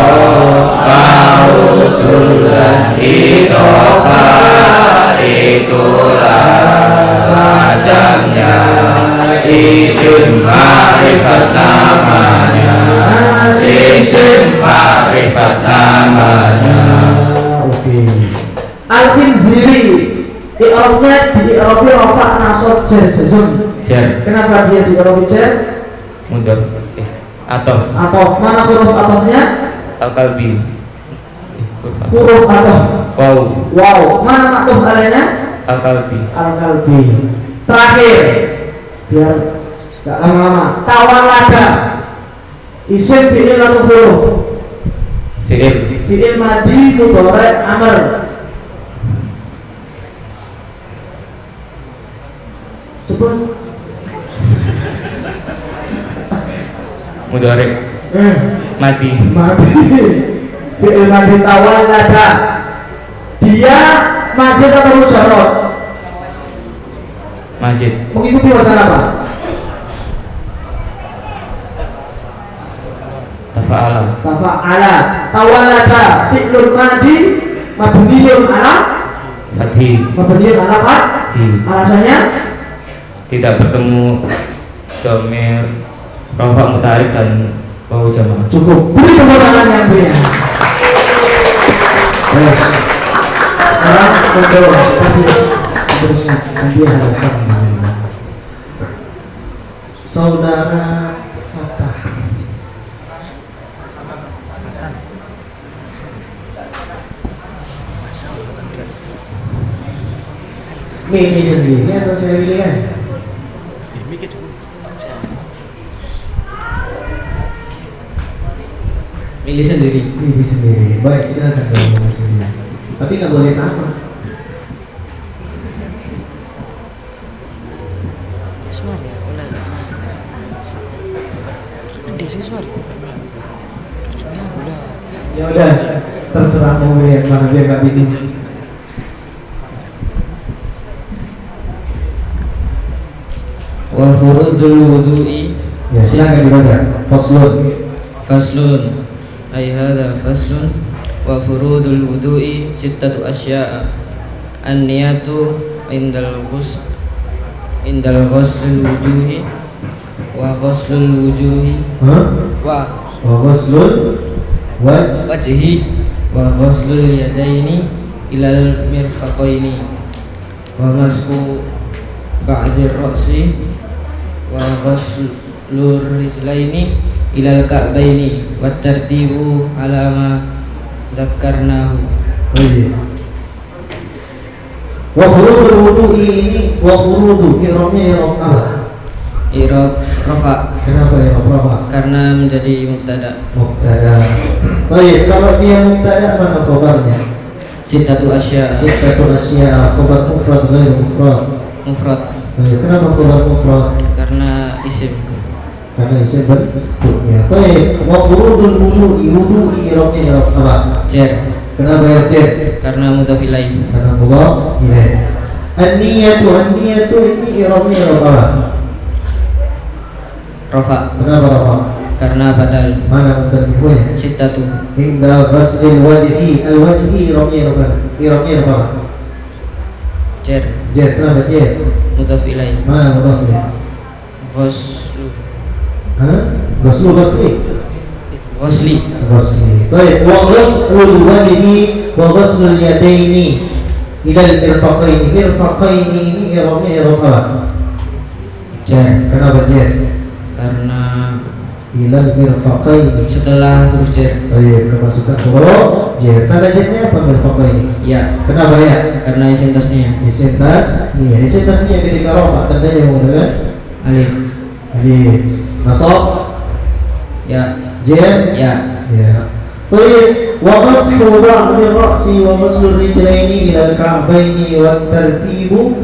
mausul idhofah, itulah macamnya isim ma'rifat namanya. Isim ma'rifat namanya. Oke. Al-Khinziri i'rabnya di i'rabnya rafa nasab jar jazm. Jar Kenapa dia di i'rab jar? mudhaf atof. Atof. Mana huruf atofnya? Al-qalbi. Huruf atof. Wow. Wow. Mana ma'tuf alainya? Al-qalbi. Al-Kalbi. Terakhir, biar gak lama-lama. Tawalada isim fi'il atau huruf? Fi'il. Fi'il madi mudhari' amr. Coba. Mudhari. Madi. Madi. Fi'il madi tawalada. Dia masjid atau mujarrad? Masjid. Mengikuti wazan apa? Tafa'ala. Tafa'ala. Tawalada fi'lul madi mabniyun ala Fathi. mabniyun ala fathi. Alasannya Tidak bertemu domir rafa mutarik dan wawu jamaah. cukup. Beri tepuk tangan yang berian. Yes. Sekarang untuk terusnya dia harapan saudara Fatah. Mimi sendiri atau saya pilihkan? Milih sendiri. Mimi sendiri. Baik, silakan kalau mau sendiri. Tapi nggak boleh sama. Ya udah, terserah mau milih yang mana biar nggak bingung. Wa furudul wudu'i. Ya silakan dibaca. Faslun. Faslun. Ay hadha faslun. Wa furudul wudu'i sittatu asya'a. An-niyatu indal ghuslil wujuhi wa ghuslul wujuhi Hah? wa Faslun. wajhi wa ghuslul yadaini ilal mirfaqaini wa masku ba'dir ra'si wa ghuslur rijlaini ilal ka'baini wa tartibu ala ma dzakarnahu. Oh iya. Wa furudul wudu'i ini wa furudu iramnya iram apa? I'rab rafa Kenapa iram apa? karena menjadi mubtada. Mubtada. Baik, kalau dia mubtada mana khabarnya? Sittatu asya Sittatul asya, khabar mufrad ghairu mufrad. mufrad Baik, kenapa khabar mufrad? karena isim. Karena isi bentuknya. Baik, wa furudul wudu'i iramnya iram apa? Jar Kenapa ya dia? karena mudhaf ilaih. Karena mudhaf ilaih. An-niyatu ini iramnya iram apa? Rafa Kenapa rafa? karena badal. Mana mubtada'nya? Sittatu Hingga ghaslil wajhi, al-wajhi iramnya apa? jar Jar, kenapa jar? mudhaf ilaih. Mana mudhafnya? Ghuslu Hah? Ghuslu ghusli Ghusli. Baik, wa ghaslul wajhi wa ghaslul yadaini ila al-mirfaqaini. Mirfaqaini ini iramnya iram apa? jar Kenapa jar? karena Ila al-mirfaqaini. setelah huruf jar. Baik, kemasukan huruf jar. Tanda jarnya apa mirfaqaini? Ya Kenapa ya? karena isim tasnya Isim tasniyah. Isim tasniyah ketika rafa tandanya menggunakan alif. alif. Nasab Ya jar. ya Ya. Baik, wa mashu ba'd ar-ra'si wa mashu ar-rijlaini ila al-ka'baini wa tartibu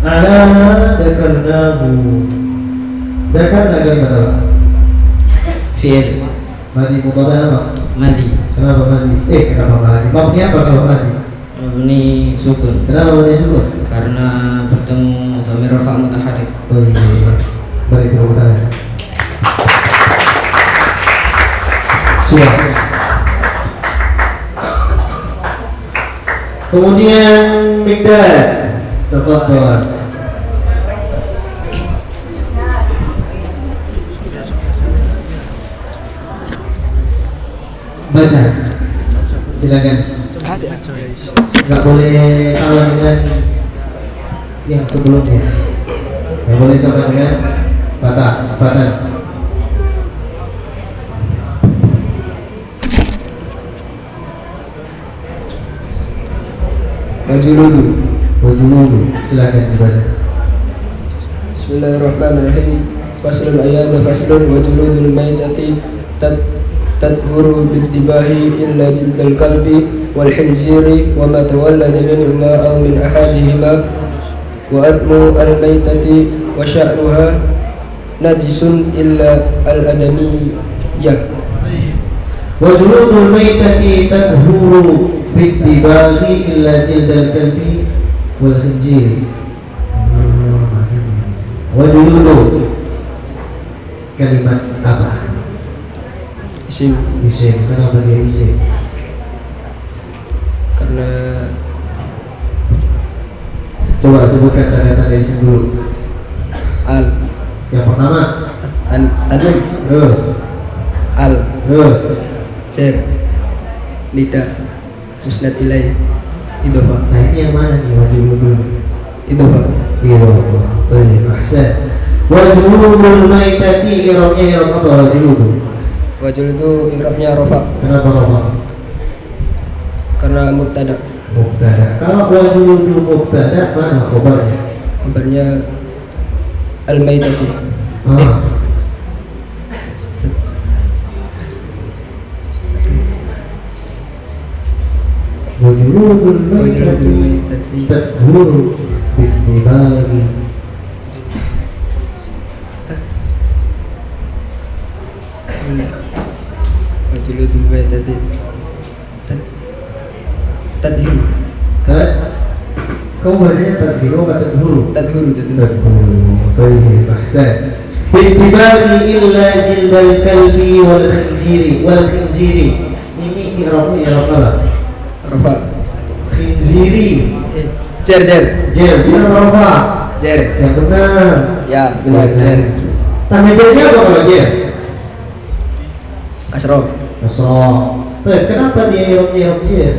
ala dakarnahu. Dakarna kalimat apa? fi'il Madi mudhari apa? madhi Kenapa madi? Kenapa madi? Babnya apa kalau madi? mabni sukun Kenapa madi sukun? karena bertemu dhamir rafa mutaharrik. Oh iya. Beri tepuk tangan. Siap. Kemudian Mikdad, tafadhol. Baca. Silakan. Enggak boleh salah dengan yang sebelumnya. Enggak boleh sama dengan patah. Wajuludu. Silakan dibaca. Bismillahirrahmanirrahim. Faslun ayat faslun wa juludul maitati tadhuru biddibahi illa jildal kalbi wal khinziri wa ma tawallada minhuma aw min ahadihima wa admu al maitati wa sya'ruha najisun illa al adamiyah. Wajuludul maitati tadhuru biddibahi illa jildal kalbi wal khinziri. Wajuludu kalimat apa? Isim Isim. Kenapa dia isim? karena Coba sebutkan tanda-tanda isim dulu. al Yang pertama, anu terus jar nida musnad ilaih idhofah Nah ini yang mana nih wajuludu? idhofah Iya, baik, ahsan. Wajuludul maitati iramnya iram apa wajuludu? wajul itu i'rabnya rafa Kenapa rafa? karena mubtada. Mubtada. Kalau wajuludu mubtada mana khabarnya? Kabarnya al-maitati. Wajuludul maitati tadhuru biddibahi. Wajuludul maitati tadhiru Kamu bacanya tadhiru atau tadhuru? tadhuru Tadhuru. Baik, ahsan. Biddibahi illa jildal kalbi wal khinziri. Ini i'rabnya i'rab apa? rafa Khinziri. jar Jer rafa. jar Yang benar. ya benar jar Tanda jernya apa kalau jer? kasroh Kasroh. Baik, kenapa dia i'rab jer?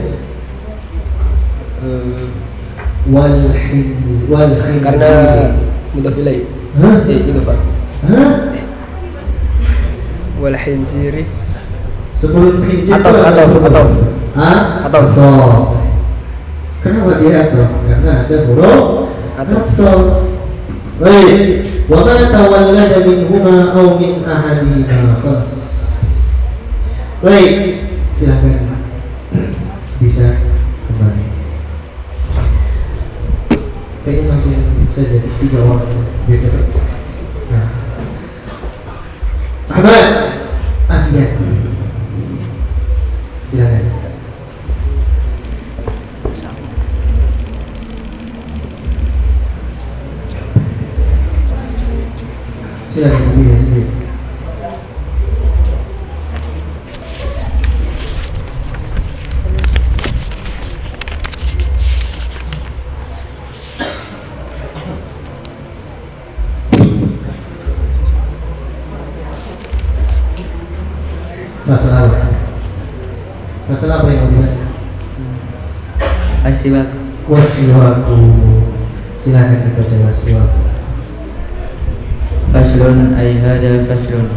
Wal khinziri. karena mudhaf ilaih idhofah Hah? wal khinziri Sebelum khinzir atau Atof. Kenapa dia atof? Karena ada huruf atof. Baik. Wa ma tawallada minhuma aw min ahadihima khams. Baik, silakan bisa kembali. Kayaknya masih saja 3 orang gitu. Nah, Ahmad, Afiat, silakan. Silakan berdiri sendiri. Masalah apa? Masalah apa yang mau dibahas? Asyiwak. Wasiwaku. Silakan dibaca wasiwaku. Faslun ay hada faslun.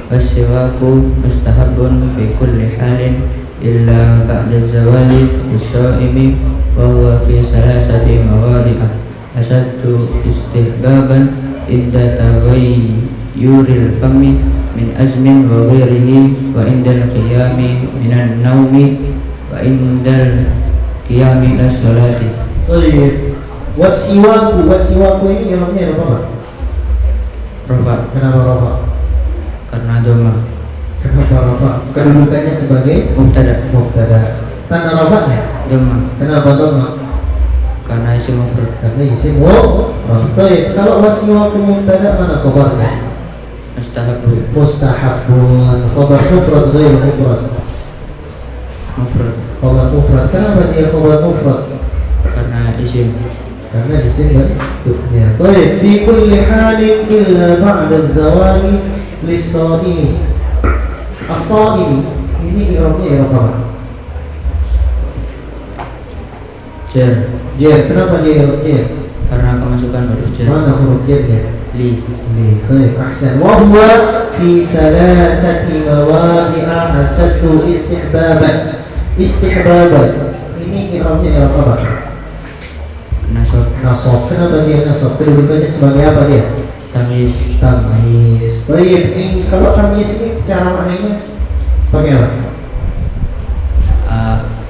Wasyiwaku mustahabun fi kulli halin illa ba'da zawali lis-shaimi wa huwa fi salasati mawadi'ah. Asaddu istihbaban inda taghayyuril fami min azmin wa ghairihi wa indal qiyami minan naumi wa indal qiyami ila sholati. Wasiwaku ini namanya apa, Pak? Rafa. Kenapa Rafa? Karena doma. Kenapa Rafa? Kedudukannya sebagai mubtada. Tanda rafa'nya Doma. kenapa doma? Karena isim mufrad. Karena isim mufrad. Kalau wasiwaku mubtada, mana khabarnya? Mustahabun. Mustahabun. Khabar mufrad ghairu mufrad. Mufrad. Khabar mufrad. Kenapa dia khabar mufrad? Karena isim. Karena isim bentuknya. Baik, fi kulli halin illa ba'da zawali lis-shaimi. As-shaimi ini i'rabnya i'rab apa? Jar. Jar. Kenapa dia i'rab jar? Karena kemasukan huruf jar. Mana huruf jarnya? Li. Baik, ahsan. Wa huwa fi salasati mawadi'a asaddu istihbaban. Istihbaban ini i'rabnya i'rab apa? Nasab. Nasab. Kenapa dia nasab? Kedudukannya sebagai apa dia? Tamyiz. Tamyiz. Baik, ini kalau tamyiz ini cara maknanya pakai apa?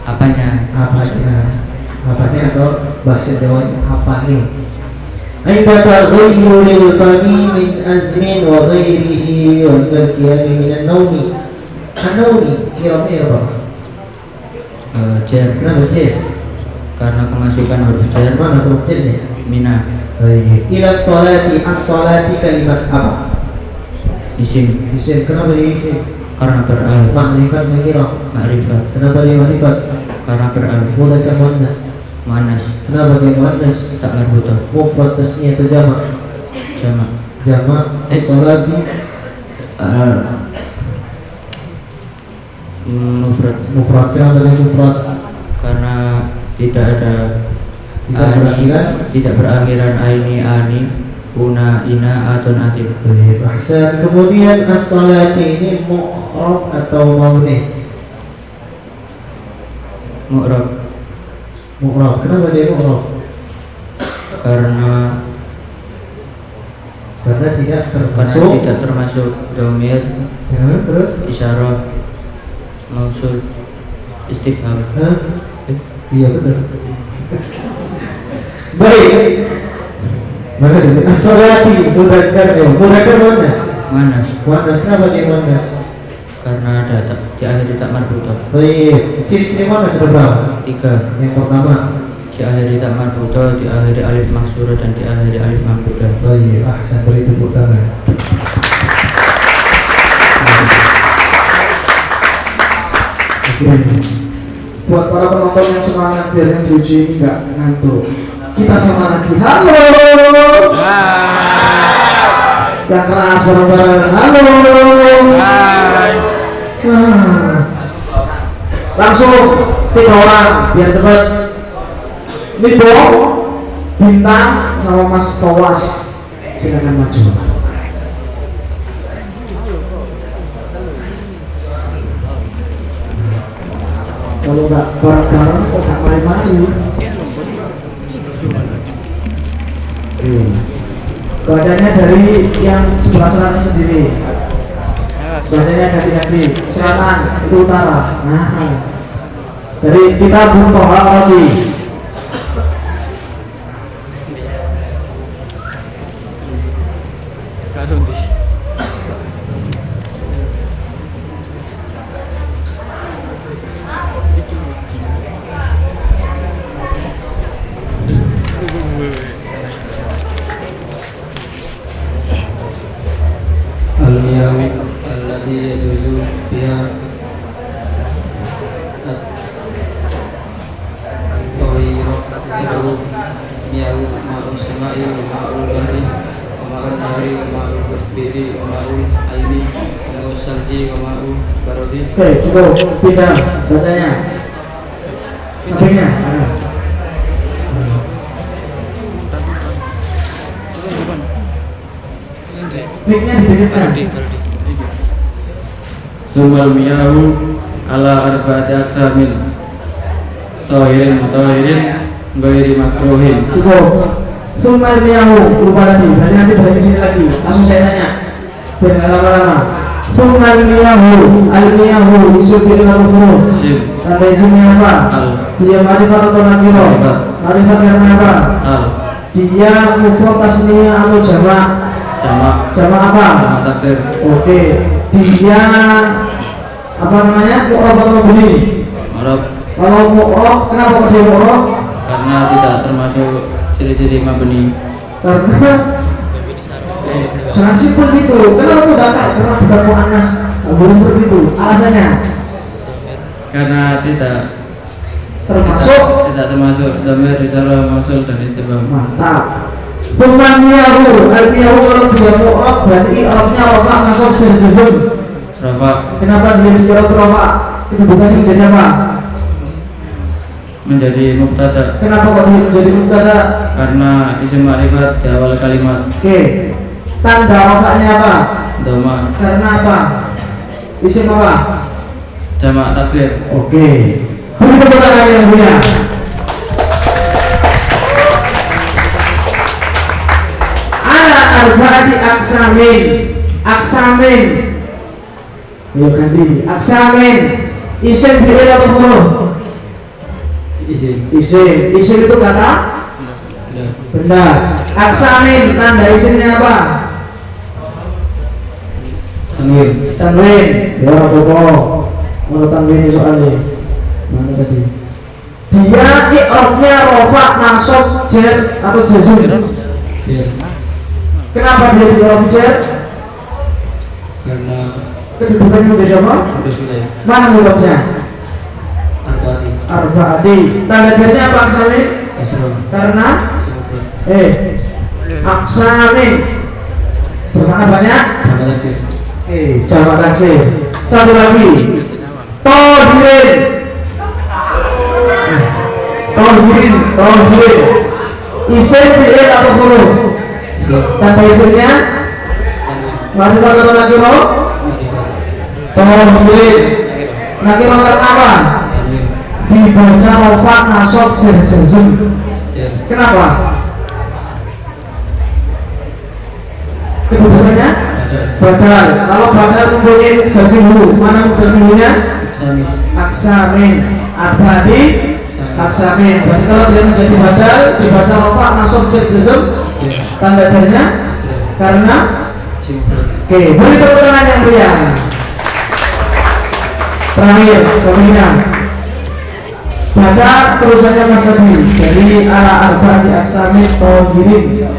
Apanya? Apanya atau bahasa Jawa apa nih? Inda taghayyuril fami min azmin wa ghairihi wa inda qiyami min an-nawmi. An-nawmi kira-kira apa? Jar. Kenapa jar? Karena kemasukan huruf jar. Mana huruf jarnya? Mina. Baik. Ila sholati, as-sholati kalimat apa? Isim. Isim. Kenapa dia isim? Karena beral. Ma'rifat nakirah. Ma'rifat. Kenapa dia ma'rifat? Karena beral. Mudzakkar muannas. Muannas. Kenapa dia muannas? Tak marbuta. Mufrad tasniyah atau jamak? Jamak. Jamak. As-sholati Mufrad. mufrad. Kenapa dia mufrad? Karena tidak ada tidak berakhiran aini, ani, una, ina, atun, atin. Baik, ahsan. Kemudian as-sholati ini mu'rab atau mabni? Mu'rab. Mu'rab. Kenapa dia mu'rab? Karena tidak termasuk domir, ya, terus isyarah, mausul, istifham. Iya benar. Baik. Mana dulu? As-sholati mudzakkar muannas. Muannas. Kenapa dia muannas? Karena ada diakhiri tak marbuta. Baik. Ciri-ciri muannas berapa? 3. Yang pertama, diakhiri tak marbuta, diakhiri alif maksura, dan diakhiri alif mamdudah. baik. Ahsan, beri tepuk tangan. Buat para penonton yang semangat biar yang Juju ini nggak ngantuk, kita sama lagi. Halo. Yang keras bareng-bareng. Halo. Langsung 3 orang biar cepet. Nibo, Bintang, sama Mas Fawas. Silakan maju. Kalau nggak bareng-bareng kok nggak mari-mari. Bacanya dari yang sebelah selatan sendiri. Bacanya ganti-ganti. Selatan itu utara. Nah, dari kita Bung Toha lagi. Al-Yawm alladhi yajuzu biha at-tawira jauh miyau ma'ul sama'i wa ma'ul bahri wa ma'ul nahri wa ma'ul biri wa ma'ul aini wa ma'ul salji wa ma'ul barodi. Oke, cukup. Pindah bacanya. Sampingnya. Mic-nya dipindah. Sumal miyahu ala arba'ati aqsamin tahirin mutahirin ghairi makruhin. Cukup. Sumal miyahu lupa lagi. Berarti nanti balik ke sini lagi. Langsung saya tanya. Biar nggak lama-lama. Sumal miyahu al-miyahu disubir al-huruf. Tanda isimnya apa? Al. Dia marifat atau nakiro? Marifat karena apa? Al. Dia mufrad tasniyah atau jamak? Jamak apa? Jamak taksir. Oke. Dia apa namanya? Mu'rab atau mubni? Mu'rab. Kalau mu'rab, kenapa dia mu'rab? Karena tidak termasuk ciri-ciri mabni. Karena jangan simpel gitu. Kenapa mudzakkar? Karena bukan muannas. Nggak boleh seperti itu. Alasannya? Karena tidak termasuk dhamir risalah mausul dan istifham. Mantap. Pemaniyahu, al-miyahu kalau dia mu'rab berarti i'rabnya rafa nasab jazm. Rafa. Kenapa dia di i'rab rafa? Itu bukannya menjadi apa? Menjadi mubtada. Kenapa kok dia menjadi mubtada? Karena isim ma'rifat di awal kalimat. Oke. Tanda rafa'nya apa? Dhamma. Karena apa? Isim apa? Jamak taksir. Oke. Beri tepuk tangan yang mulia. Ala arba'ati aksamin. Aksamin. Ayo ganti. Aksamin. Isim fi'il atau huruf? Isim itu kata? Benar. Aksamin tanda isimnya apa? Tanwin. Ya apa-apa. Mau tanwin soalnya. Mana tadi? Dia i'rabnya rafa nasab jar atau jazm? Kenapa dia di i'rab jar? Karena Kedudukannya menjadi apa? Mana hurufnya? Arba'ati. Tanda jarnya apa aksamin? Karena aksamin bermakna banyak. Jamak taksir. Satu lagi. Tohirin. Isim fi'il atau huruf? Tanda isimnya? Ma'rifat atau nakiro? Tohirin. Nakiro karena apa? Dibaca rafa nasab jazm. Kenapa? Kedudukannya badal. Kalau badal mempunyai dahulu, mana dahulunya? Aksamin. Arba'ati aksamin. Berarti kalau dia menjadi badal dibaca rafa nasab jazm, tanda jarnya karena. Oke, beri tepuk tangan yang meriah. Terakhir, semuanya baca terusannya Mas tadi dari ala arba'ati aksamin tohirin.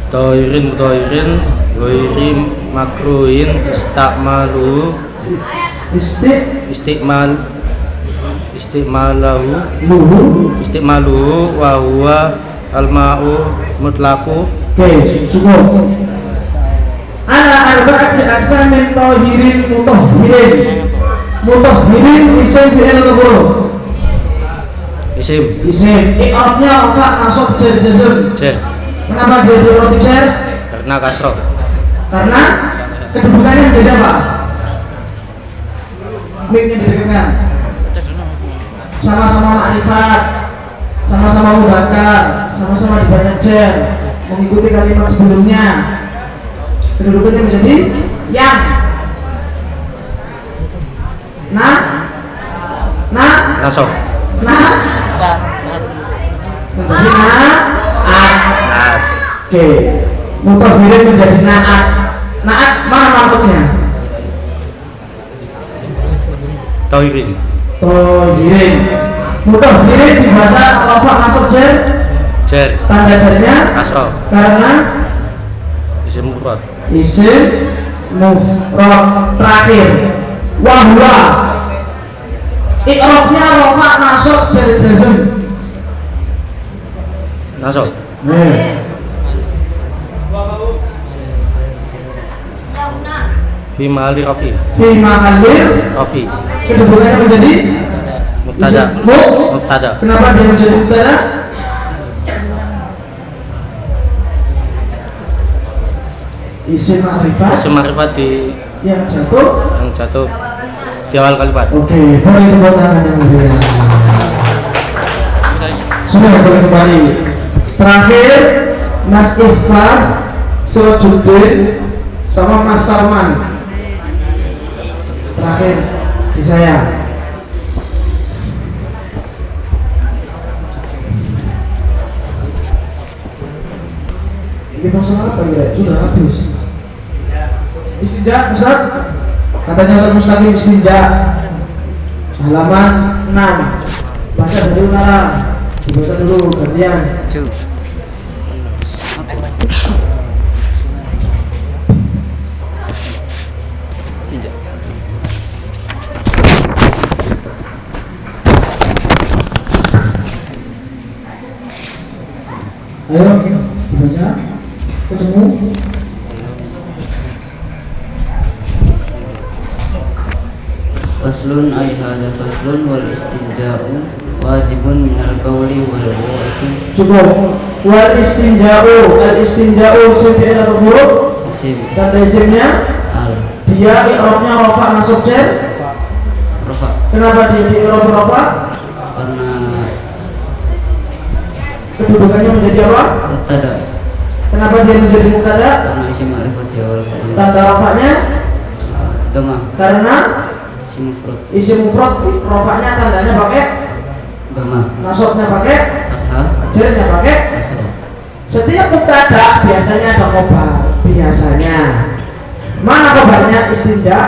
Tahirin ghairi makruhin istimaluhu wa huwa al-ma'u mutlaqu. Oke, cukup. Ala arba'ati aksamin tohirin mutahhirin isim fi'il atau huruf? Isim. Isim. I'rabnya rafa nasab jar jazm. Jar. Kenapa dia di i'rab jar? Karena kasroh. Karena kedudukannya beda Pak. Mic-nya didekatkan. Sama-sama ma'rifat, sama-sama mudzakkar, sama-sama dibaca jar, mengikuti kalimat sebelumnya. Kedudukannya menjadi yang. Nasab. Menjadi naat. Oke. Mutadhirin menjadi naat. Naat mana maksudnya? Tauhirin. Tohirin. Mutadhirin dibaca rafa nasab jar. Jar. Tanda jarnya Kasroh. karena Isim mufrad. isim mufrad terakhir. Wahwa i'rabnya rafa nasab jar jazm. Nasab. Fi mahali rafi. Fi mahallir Rafi. kedudukannya menjadi Mubtada. isim Mubtada. Kenapa dia menjadi mubtada? Isim ma'rifat Isim ma'rifat di yang jatuh. Di awal kalimat. Oke, boleh tepuk tangan yang mulia. Sudah boleh kembali. Terakhir Mas Ihfaz Sirajuddin sama Mas Salman. Terakhir di saya. Ini pasal apa ya? Sudah habis. Istinja, Ustaz? Katanya Ustaz Mustaqim istinja. Halaman 6. Baca dulu Nara. Dibaca dulu gantian. Ayo dibaca. Ketemu. Faslun ay hadza faslun wal istinja'u wajibun minal qawli wal wu'ati. Cukup. Wal istinja'u. Al istinja'u fi'il huruf. Isim Tanda isimnya al dia i'rabnya rafa nasab jar. rafa Kenapa dia di i'rab rafa? karena Kedudukannya menjadi apa? mubtada, Kenapa dia menjadi mubtada? karena isim ma'rifat di awal kalimat. Tanda rafanya Dhamma karena isim mufrad. isim mufrad rafanya tandanya pakai Dhamma nasabnya pakai fathah jarnya pakai. kasrah. Setiap mubtada biasanya ada khobar. Biasanya mana khobarnya? Istinja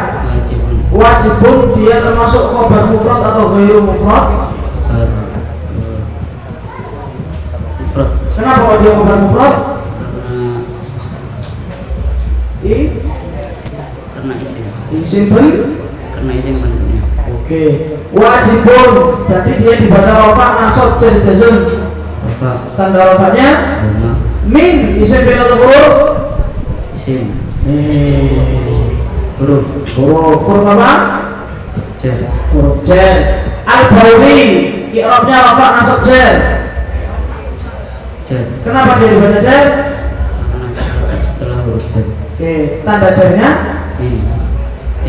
Wajibun wajibun, dia termasuk khobar mufrad atau ghairu mufrad? mufrad Kenapa kalau dia khobar mufrad? karena isim Isim karena isim bentuknya. Oke. Wajibun berarti dia dibaca rafa nasab jar jazm. Rafa Tanda rafanya dhamma min isim fi'il huruf. isim huruf Huruf apa? jar Huruf jar. Al-bauli i'rabnya rafa nasab jar. jar Kenapa dia dibaca jar? karena setelah huruf jar. Oke, tanda jarnya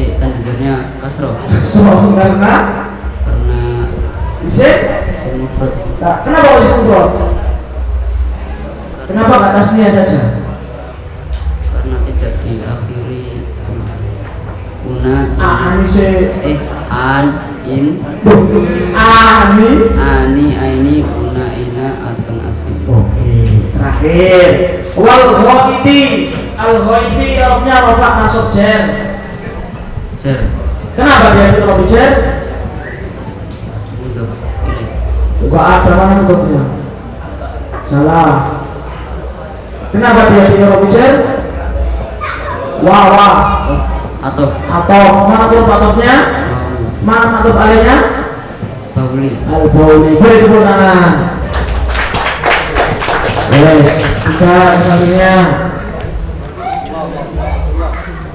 Tanda jarnya kasroh semua karena isim. isim mufrad. Nah, kenapa isim mufrad? Kenapa nggak tasniah saja? Karena tidak diakhiri una Ani se an in ani. aini una ina atun atin. Oke, terakhir wal ghaiti. Al ghaiti i'rabnya rafa nasab jar. Jar Kenapa dia di i'rab jar? mudhaf ilaih. Enggak ada mana mudhafnya. Salah. Kenapa dia di i'rab jar? Wa Atof atof. Mana huruf atofnya? Mana atuf alainya? bauli Al-bauli. Beri tepuk tangan. Yes, kita selanjutnya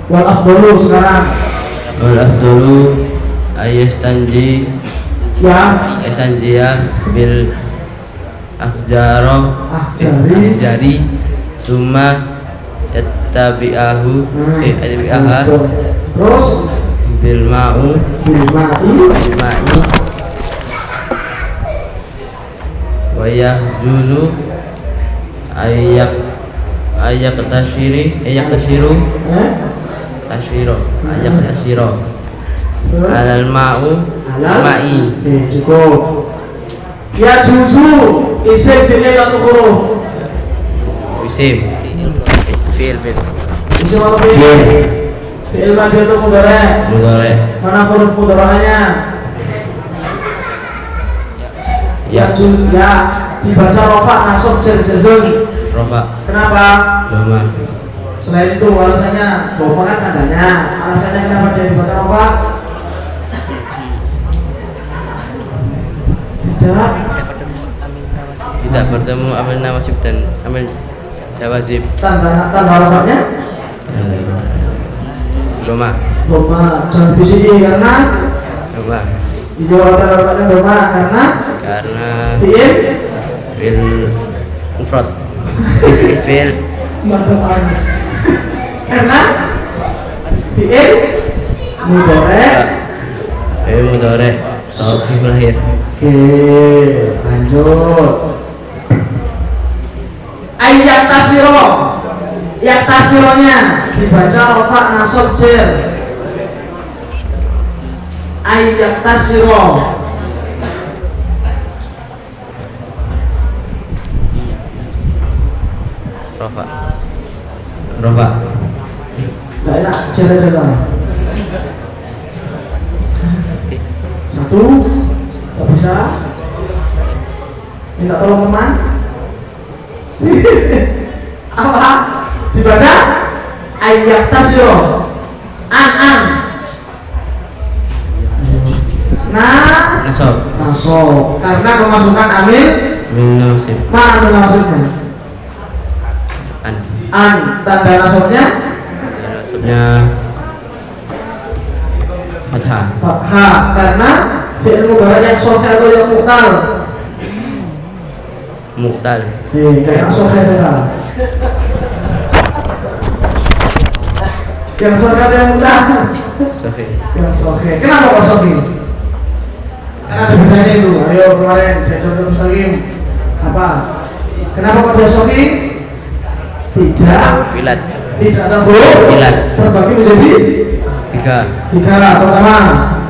wal afdalu sekarang. wal afdalu ayastanji Esanjia bil jari summa yattabi'aha terus bil ma'i wa yahjuzu ayak tashiru alal ma'i cukup. Ya juzu isim fi'il atau huruf? isim fi'il Isim atau fi'il? Fi'il madhi atau mudhari'? Mana huruf mudhari'nya? Ya dibaca rofa nasab jar jazm. Kenapa? Selain itu alasannya rofa kan adanya. Alasannya kenapa dia dibaca rofa? Tidak bertemu amil nawasib dan amil jawazib. Tanda rofatnya? Roma Jangan di sini karena di Jawa tanda rofatnya Roma karena fi'il mufrad karena fi'il mudhari' sahih lahir. Oke, lanjut. Yaktasironya dibaca rofa nasab jar. Yaktasiro. Rofa. Gak enak, jaga. Satu, gak bisa. Minta tolong teman. Apa? Dibaca yaktasiro. Nasab. Karena pemasukan amil nasib. Mana amil nasibnya? Tanda nasabnya fathah karena fi'il mudhari' yang sahih atau yang muqtal. Kayak sahih saja. Yang sahih atau yang muqtal? Yang sahih. Kenapa kok sahih? Karena ada bedanya itu. Ayo kemarin saya contoh Muslim apa? Kenapa kok dia sahih? Tidak ada huruf terbagi menjadi tiga. Pertama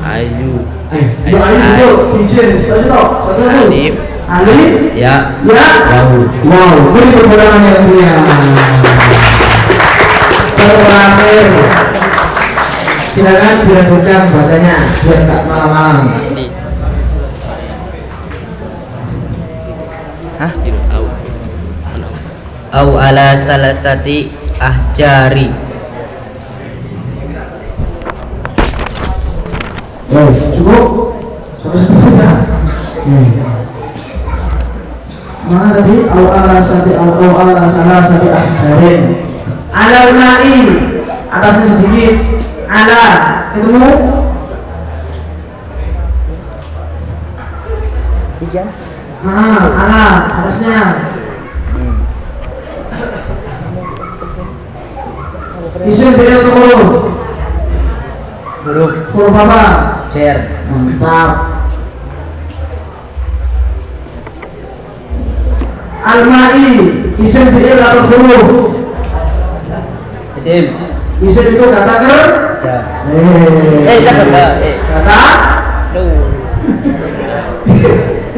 ayu itu izin alif ya wow beri perbudakan yang mulia. Terakhir silakan dilanjutkan bacanya biar tak malam-malam. au ala salasati ahjari. Cukup sampai selesai. Mana tadi au ala salasati ahjarin. Ala ulai atasnya sedikit. Ala ketemu Ijan ala atasnya isim fi'il atau huruf apa? cer. Mantap. Al-ma'i isim fi'il atau huruf? Isim itu kata kerja. Kata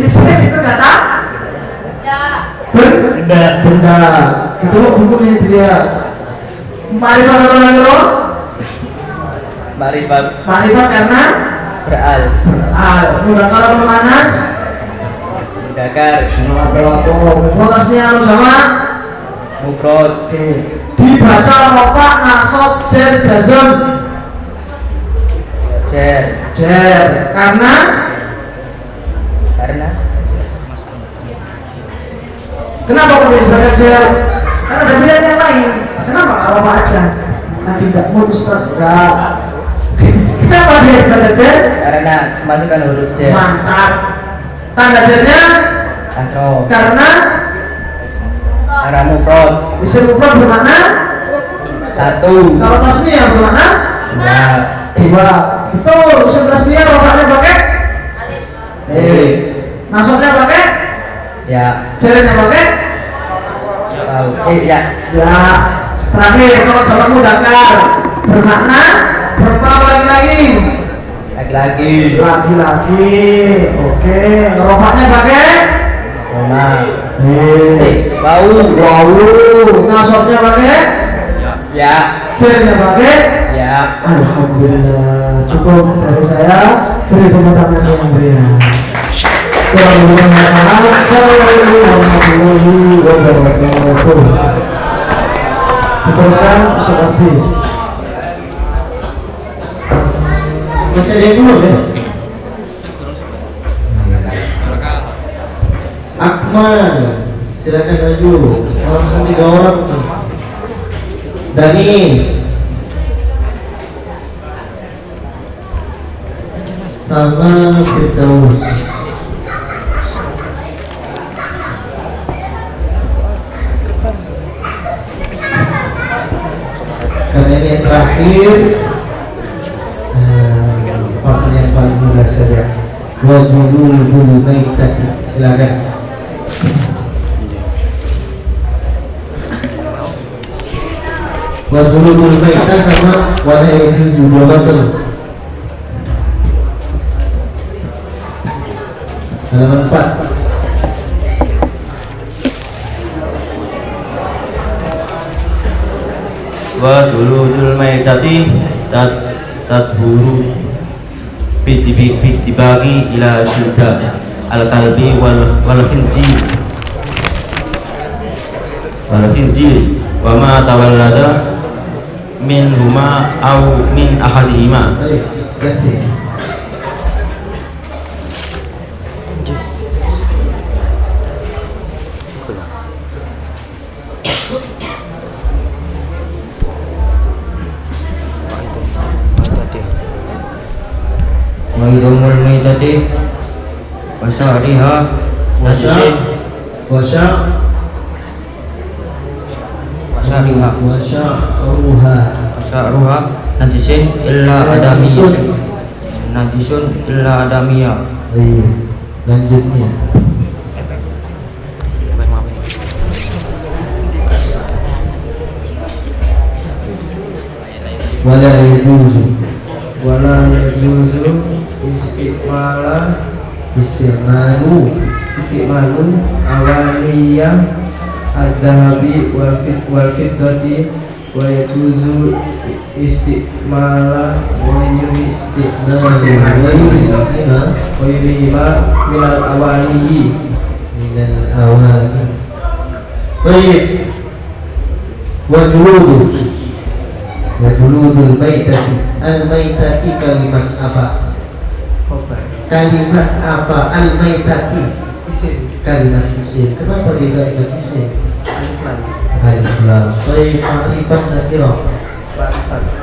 isim itu kata benda. Kita mau bukunya dia. Ma'rifat atau nakiro? Ma'rifat Karena beral. Mudzakkar atau muannas? Mudzakkar. Mufradnya atau jamak? Mufrad. Dibaca rafa nasab jar jazm. Jar. Karena kenapa kok dibaca jar? Karena ada pilihan yang lain. Kenapa rafa aja? Nanti tidak mau Ustaz. Kenapa dia tanda jar? Karena masukkan huruf jar. Mantap. Tanda jarnya Kasroh. karena Karena mufrad. isim mufrad bermakna Satu. kalau tasniyah bermakna Dua. dua. Betul. Isim tasniyah rofaknya pakai nasabnya pakai Ya. jarnya pakai Tahu. Ya. ya. Terakhir kalau jamak mudzakkar bermakna perempuan laki-laki. Laki-laki. Laki-laki. Oke. Rofaknya pakai Roma. Bau. Bau. Nasabnya pakai Ya. jarnya pakai Ya. Alhamdulillah. Cukup dari saya. Beri tepuk tangan yang meriah. Kurang lebih maaf. Assalamualaikum warahmatullahi wabarakatuh. Teruskan seperti masih ada yang belum ya? Akmal, silakan maju. Langsung 3 orang nih. Danis, sama Firdaus. Karena ini yang terakhir, pasal yang paling mudah saja. Wajulul maitati. Silakan. Wajulul maitati sama wala yajuzu 2 pasal. Halaman 4. Wa juludul maitati tadhuru bitibagi ila syuda al-kalbi wal khinjir wa ma tawallada min huma au min ahadihima. Baik, ganti. Wa idumul maitati wa sya'riha wa Wasya sya'riha Wasya'ruha sya'ruha najisin illa adamiyah. Iya, lanjutnya. Wala yajuzu istimalu awaliyah ad-dahabi wal fiddati wa yajuzu istimala wa yurihima minal awaliyi. minal awali. Baik. Wajuludul maitati. Al-maitati kalimat apa? Kalimat apa? Al-maitati kalimat isim. Kenapa dia kalimat isim? Alif lam. Baik, ma'rifat nakirah.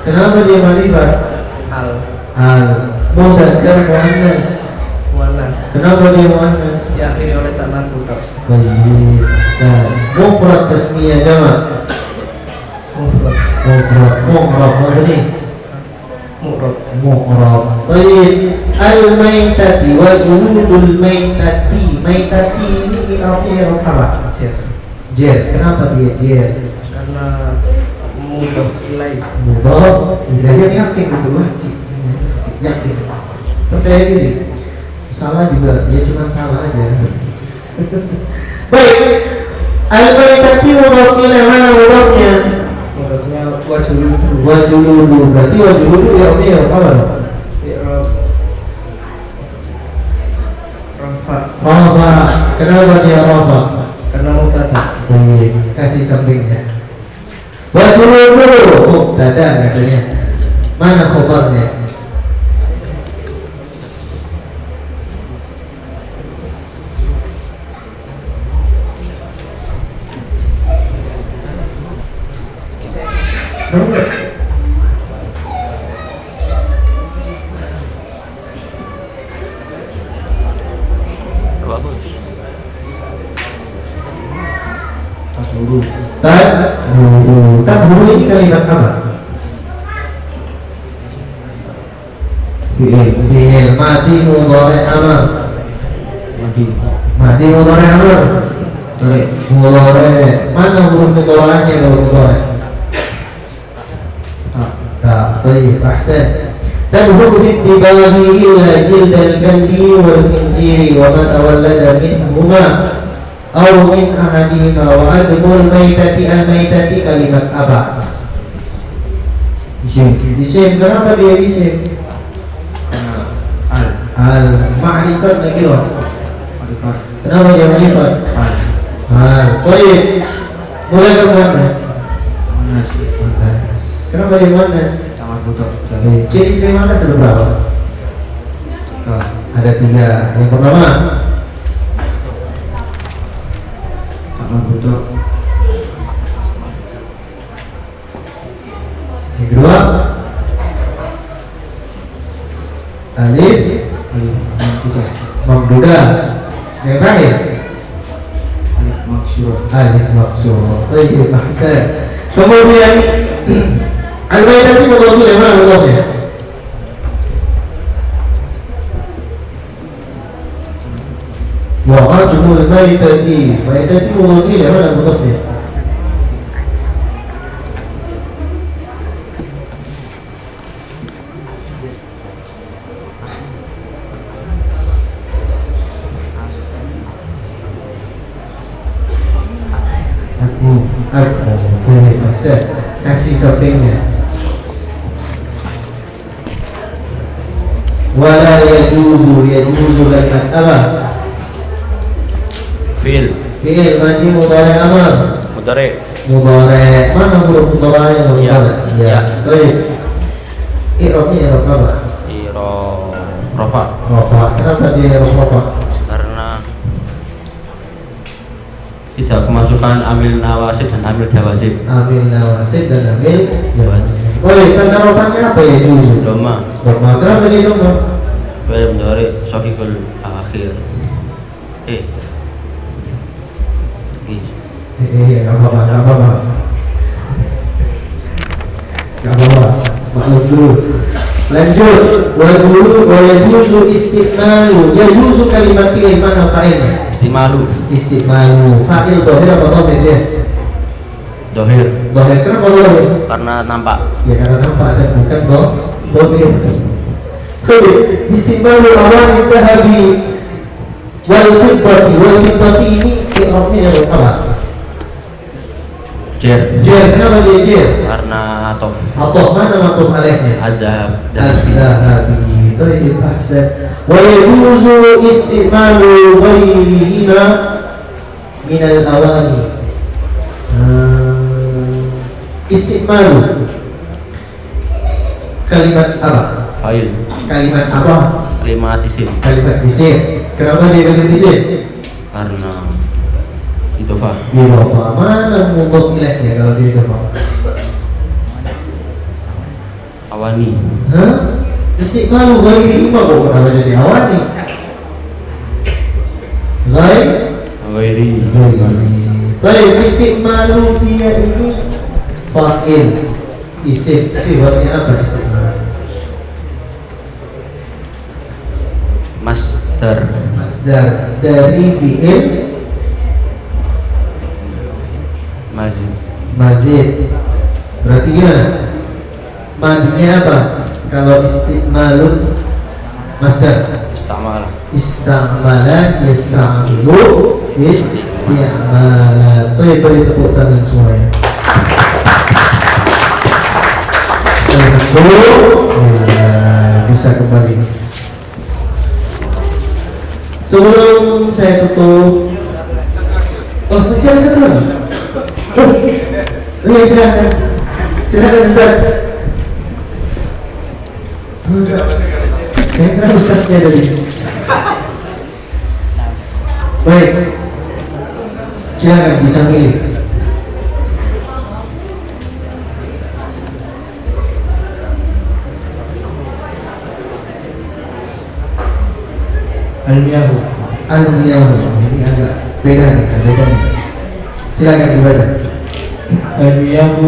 Kenapa dia ma'rifat? Al. Mudzakkar muannas. Kenapa dia muannas? Diakhiri oleh tanah putar. Baik. Mufrad tasniyah jamak. Mu'rab mana ni? Mu'rab. Baik. Al-maitati wa juludul maitati. Maitati ini i'rabnya apa? Jer. Kenapa dia jer? Karena mudah ilai. Mudah. Dia yakin betul. Yakin. Percaya diri. Salah juga. Dia cuma salah aja. Baik. Al-maitati mudhaf ilaih, mana mudhafnya? Mudahnya wajuludu. Wajuludu. Berarti wajuludu i'rabnya apa? I'rab rafa. Rafa. Kenapa dia rafa? Karena mubtada. Baik, kasih sampingnya. Wajuludu mubtada katanya. Mana khabarnya? Tadhuru ini kalimat apa? Fi'il madi mudhari amr. Madi mudhari amr. Mudhari. Mana huruf mudhari'nya kalau mudhari'? طيب أحسن. تدخل باتباعه إلى جلد الكلب والخنزير وما تولد منهما أو من أحدهما وعدم الميتة كلمة أبا. Isim. Kenapa dia isim? Al-ma'rifat nakirah. Kenapa dia ma'rifat? Baik. Mulai ke muannas. Kenapa dia muannas? Ciri muannas ada berapa? Ada 3. Yang pertama, yang kedua, alif mamdudah. Yang terakhir, alif maksur. Baik, ahsan. Kemudian al-maidah itu mudhaf ilaih, mana mudhafnya? Wa'ajmul maitati. Maitati mudhaf ilaih, mana mudhafnya? Kasih shoppingnya. Wala yajuzu kalimat apa? Fi'il Madi mudhari amr. mudhari. Mana huruf mudhari yang mudhari? Ya. Baik. I'rabnya i'rab apa? Rafa. Kenapa dia harus rafa? Karena tidak kemasukan amil nawasib dan amil jawazib. Baik, tanda rafanya apa ya juzu? Doma. Kenapa dia doma? Fi'il mudhari shahihul akhir. Gak apa-apa. Maklum dulu. Lanjut. Wa yajuzu istiqmalu. Yajuzu kalimat fi'il, mana fa'ilnya? Istiqmalu. Fa'il dohir apa dhamir dia? Dohir. Kenapa dohir? Karena nampak. Ya karena nampak dan bukan dhamir. Istiqmalu awani dhahabi wal fiddati ini i'rabnya apa? Jer. Kenapa dia jer? Karena atof. Mana matuf alaihnya? Adzahabi. Itu dipaksa. Wa yajuzu istimalu ghairihima min al-awani. Istimalu kalimat apa? Fa'il. Kalimat apa? Kalimat isim. Kenapa dia kalimat isim? Karena idhofah. Mana mudhaf ilaihnya kalau dia idhofah? Awani. Istiqmalu ghairihima kok kenapa jadi awani? Ghairi. Baik, istiqmalu dia ini fa'il isim. Sifatnya apa istiqmalu? Masdar dari fi'il mazid. Berarti gimana? Madinya apa? Kalau istiqmalun masdar istamala yastamilu isti'mala. Tuh beri tepuk tangan semuanya. Bisa kembali. Sebelum saya tutup, masih ada satu lagi. Iya, silakan Ustaz. Saya kira Ustaznya tadi. Baik, silakan bisa milih. Al-Miyahu. Ini agak beda nih. Silakan dibaca. المياه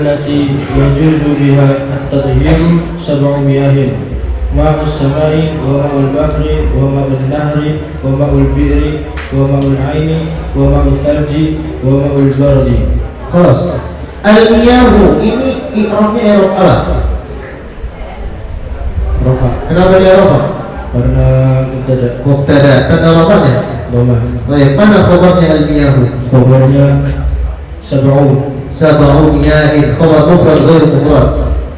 التي يجوز بها التطهير 7 مياه: ماء السماء وماء البحر وماء النهر وماء البئر وماء العين وماء الثلج وماء البرد. Khalas. Al-miyahu ini i'rabnya i'rab apa? Rafa. Kenapa dia rafa? Karena mubtada. Mubtada. Tanda rafanya? Dhamma. Baik, mana khabarnya al-miyahu? Khabarnya sab'u miyahin. Khabar mufrad ghair mufrad.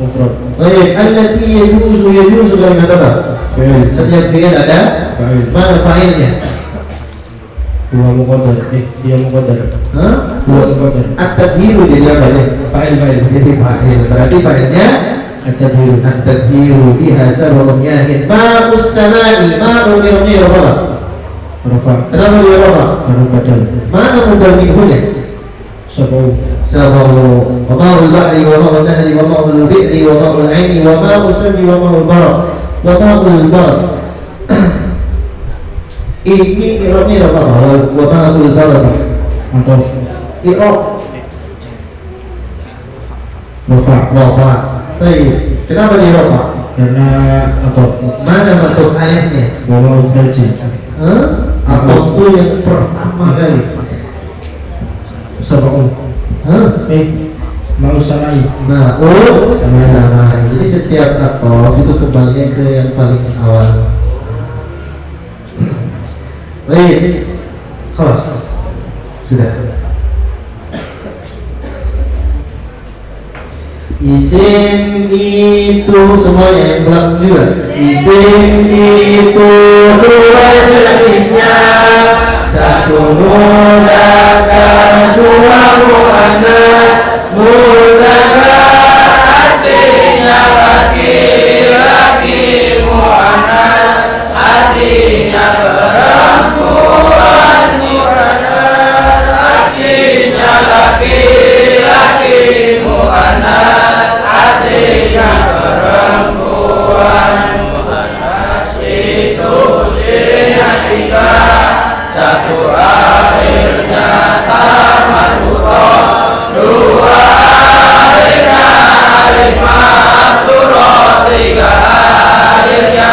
Mufrad. Baik, allati yajuzu kalimat apa? Fa'il. Setiap fi'il ada Fa'il. mana fa'ilnya? Huwa muqaddar. Dia muqaddar. Hah? Huwa muqaddar. At-tadhiru jadi apa ya? Fa'il. Jadi fa'il. Berarti fa'ilnya At-tadhir. at-tadhiru biha sab'u miyahin. Ma'us samai, ma'u irni rafa. Rafa. Kenapa dia rafa? Baru badal. Mana mudal minhunya? sab'u wa ma'ul bahri wa ma'ul nahri wa ma'ul bi'ri wa ma'ul 'aini wa ma'ul sami wa ma'ul barad wa ma'ul barad. Ini irobnya apa? Wa ma'ul barad. Atau Irob Rafa. Baik. Kenapa di Rafa? karena atof. Mana matuf ayatnya? Wa ma'ul thalji. Atuf itu yang pertama kali. Sab'un. Ma'us samai. Ma'us samai. Jadi setiap atuf itu kembali ke yang paling awal. Baik. Khalas. Sudah. Isim itu semuanya yang belakang juga. Isim itu dua jenisnya, satu mudzakkar, dua muannas. Mudzakkar artinya laki-laki, muannas artinya perempuan. Mudzakkar artinya laki-laki, muannas artinya perempuan. Muannas itu cirinya 3, satu akhirnya tamat buton, dua akhirnya alif maksurah, 3 akhirnya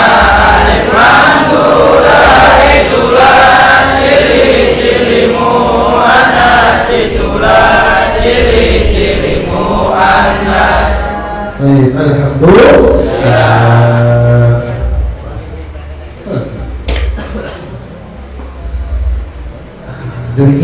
alif mandulah. Itulah ciri-ciri muannas, itulah ciri-ciri muannas. Baik, alhamdulillah. Demikian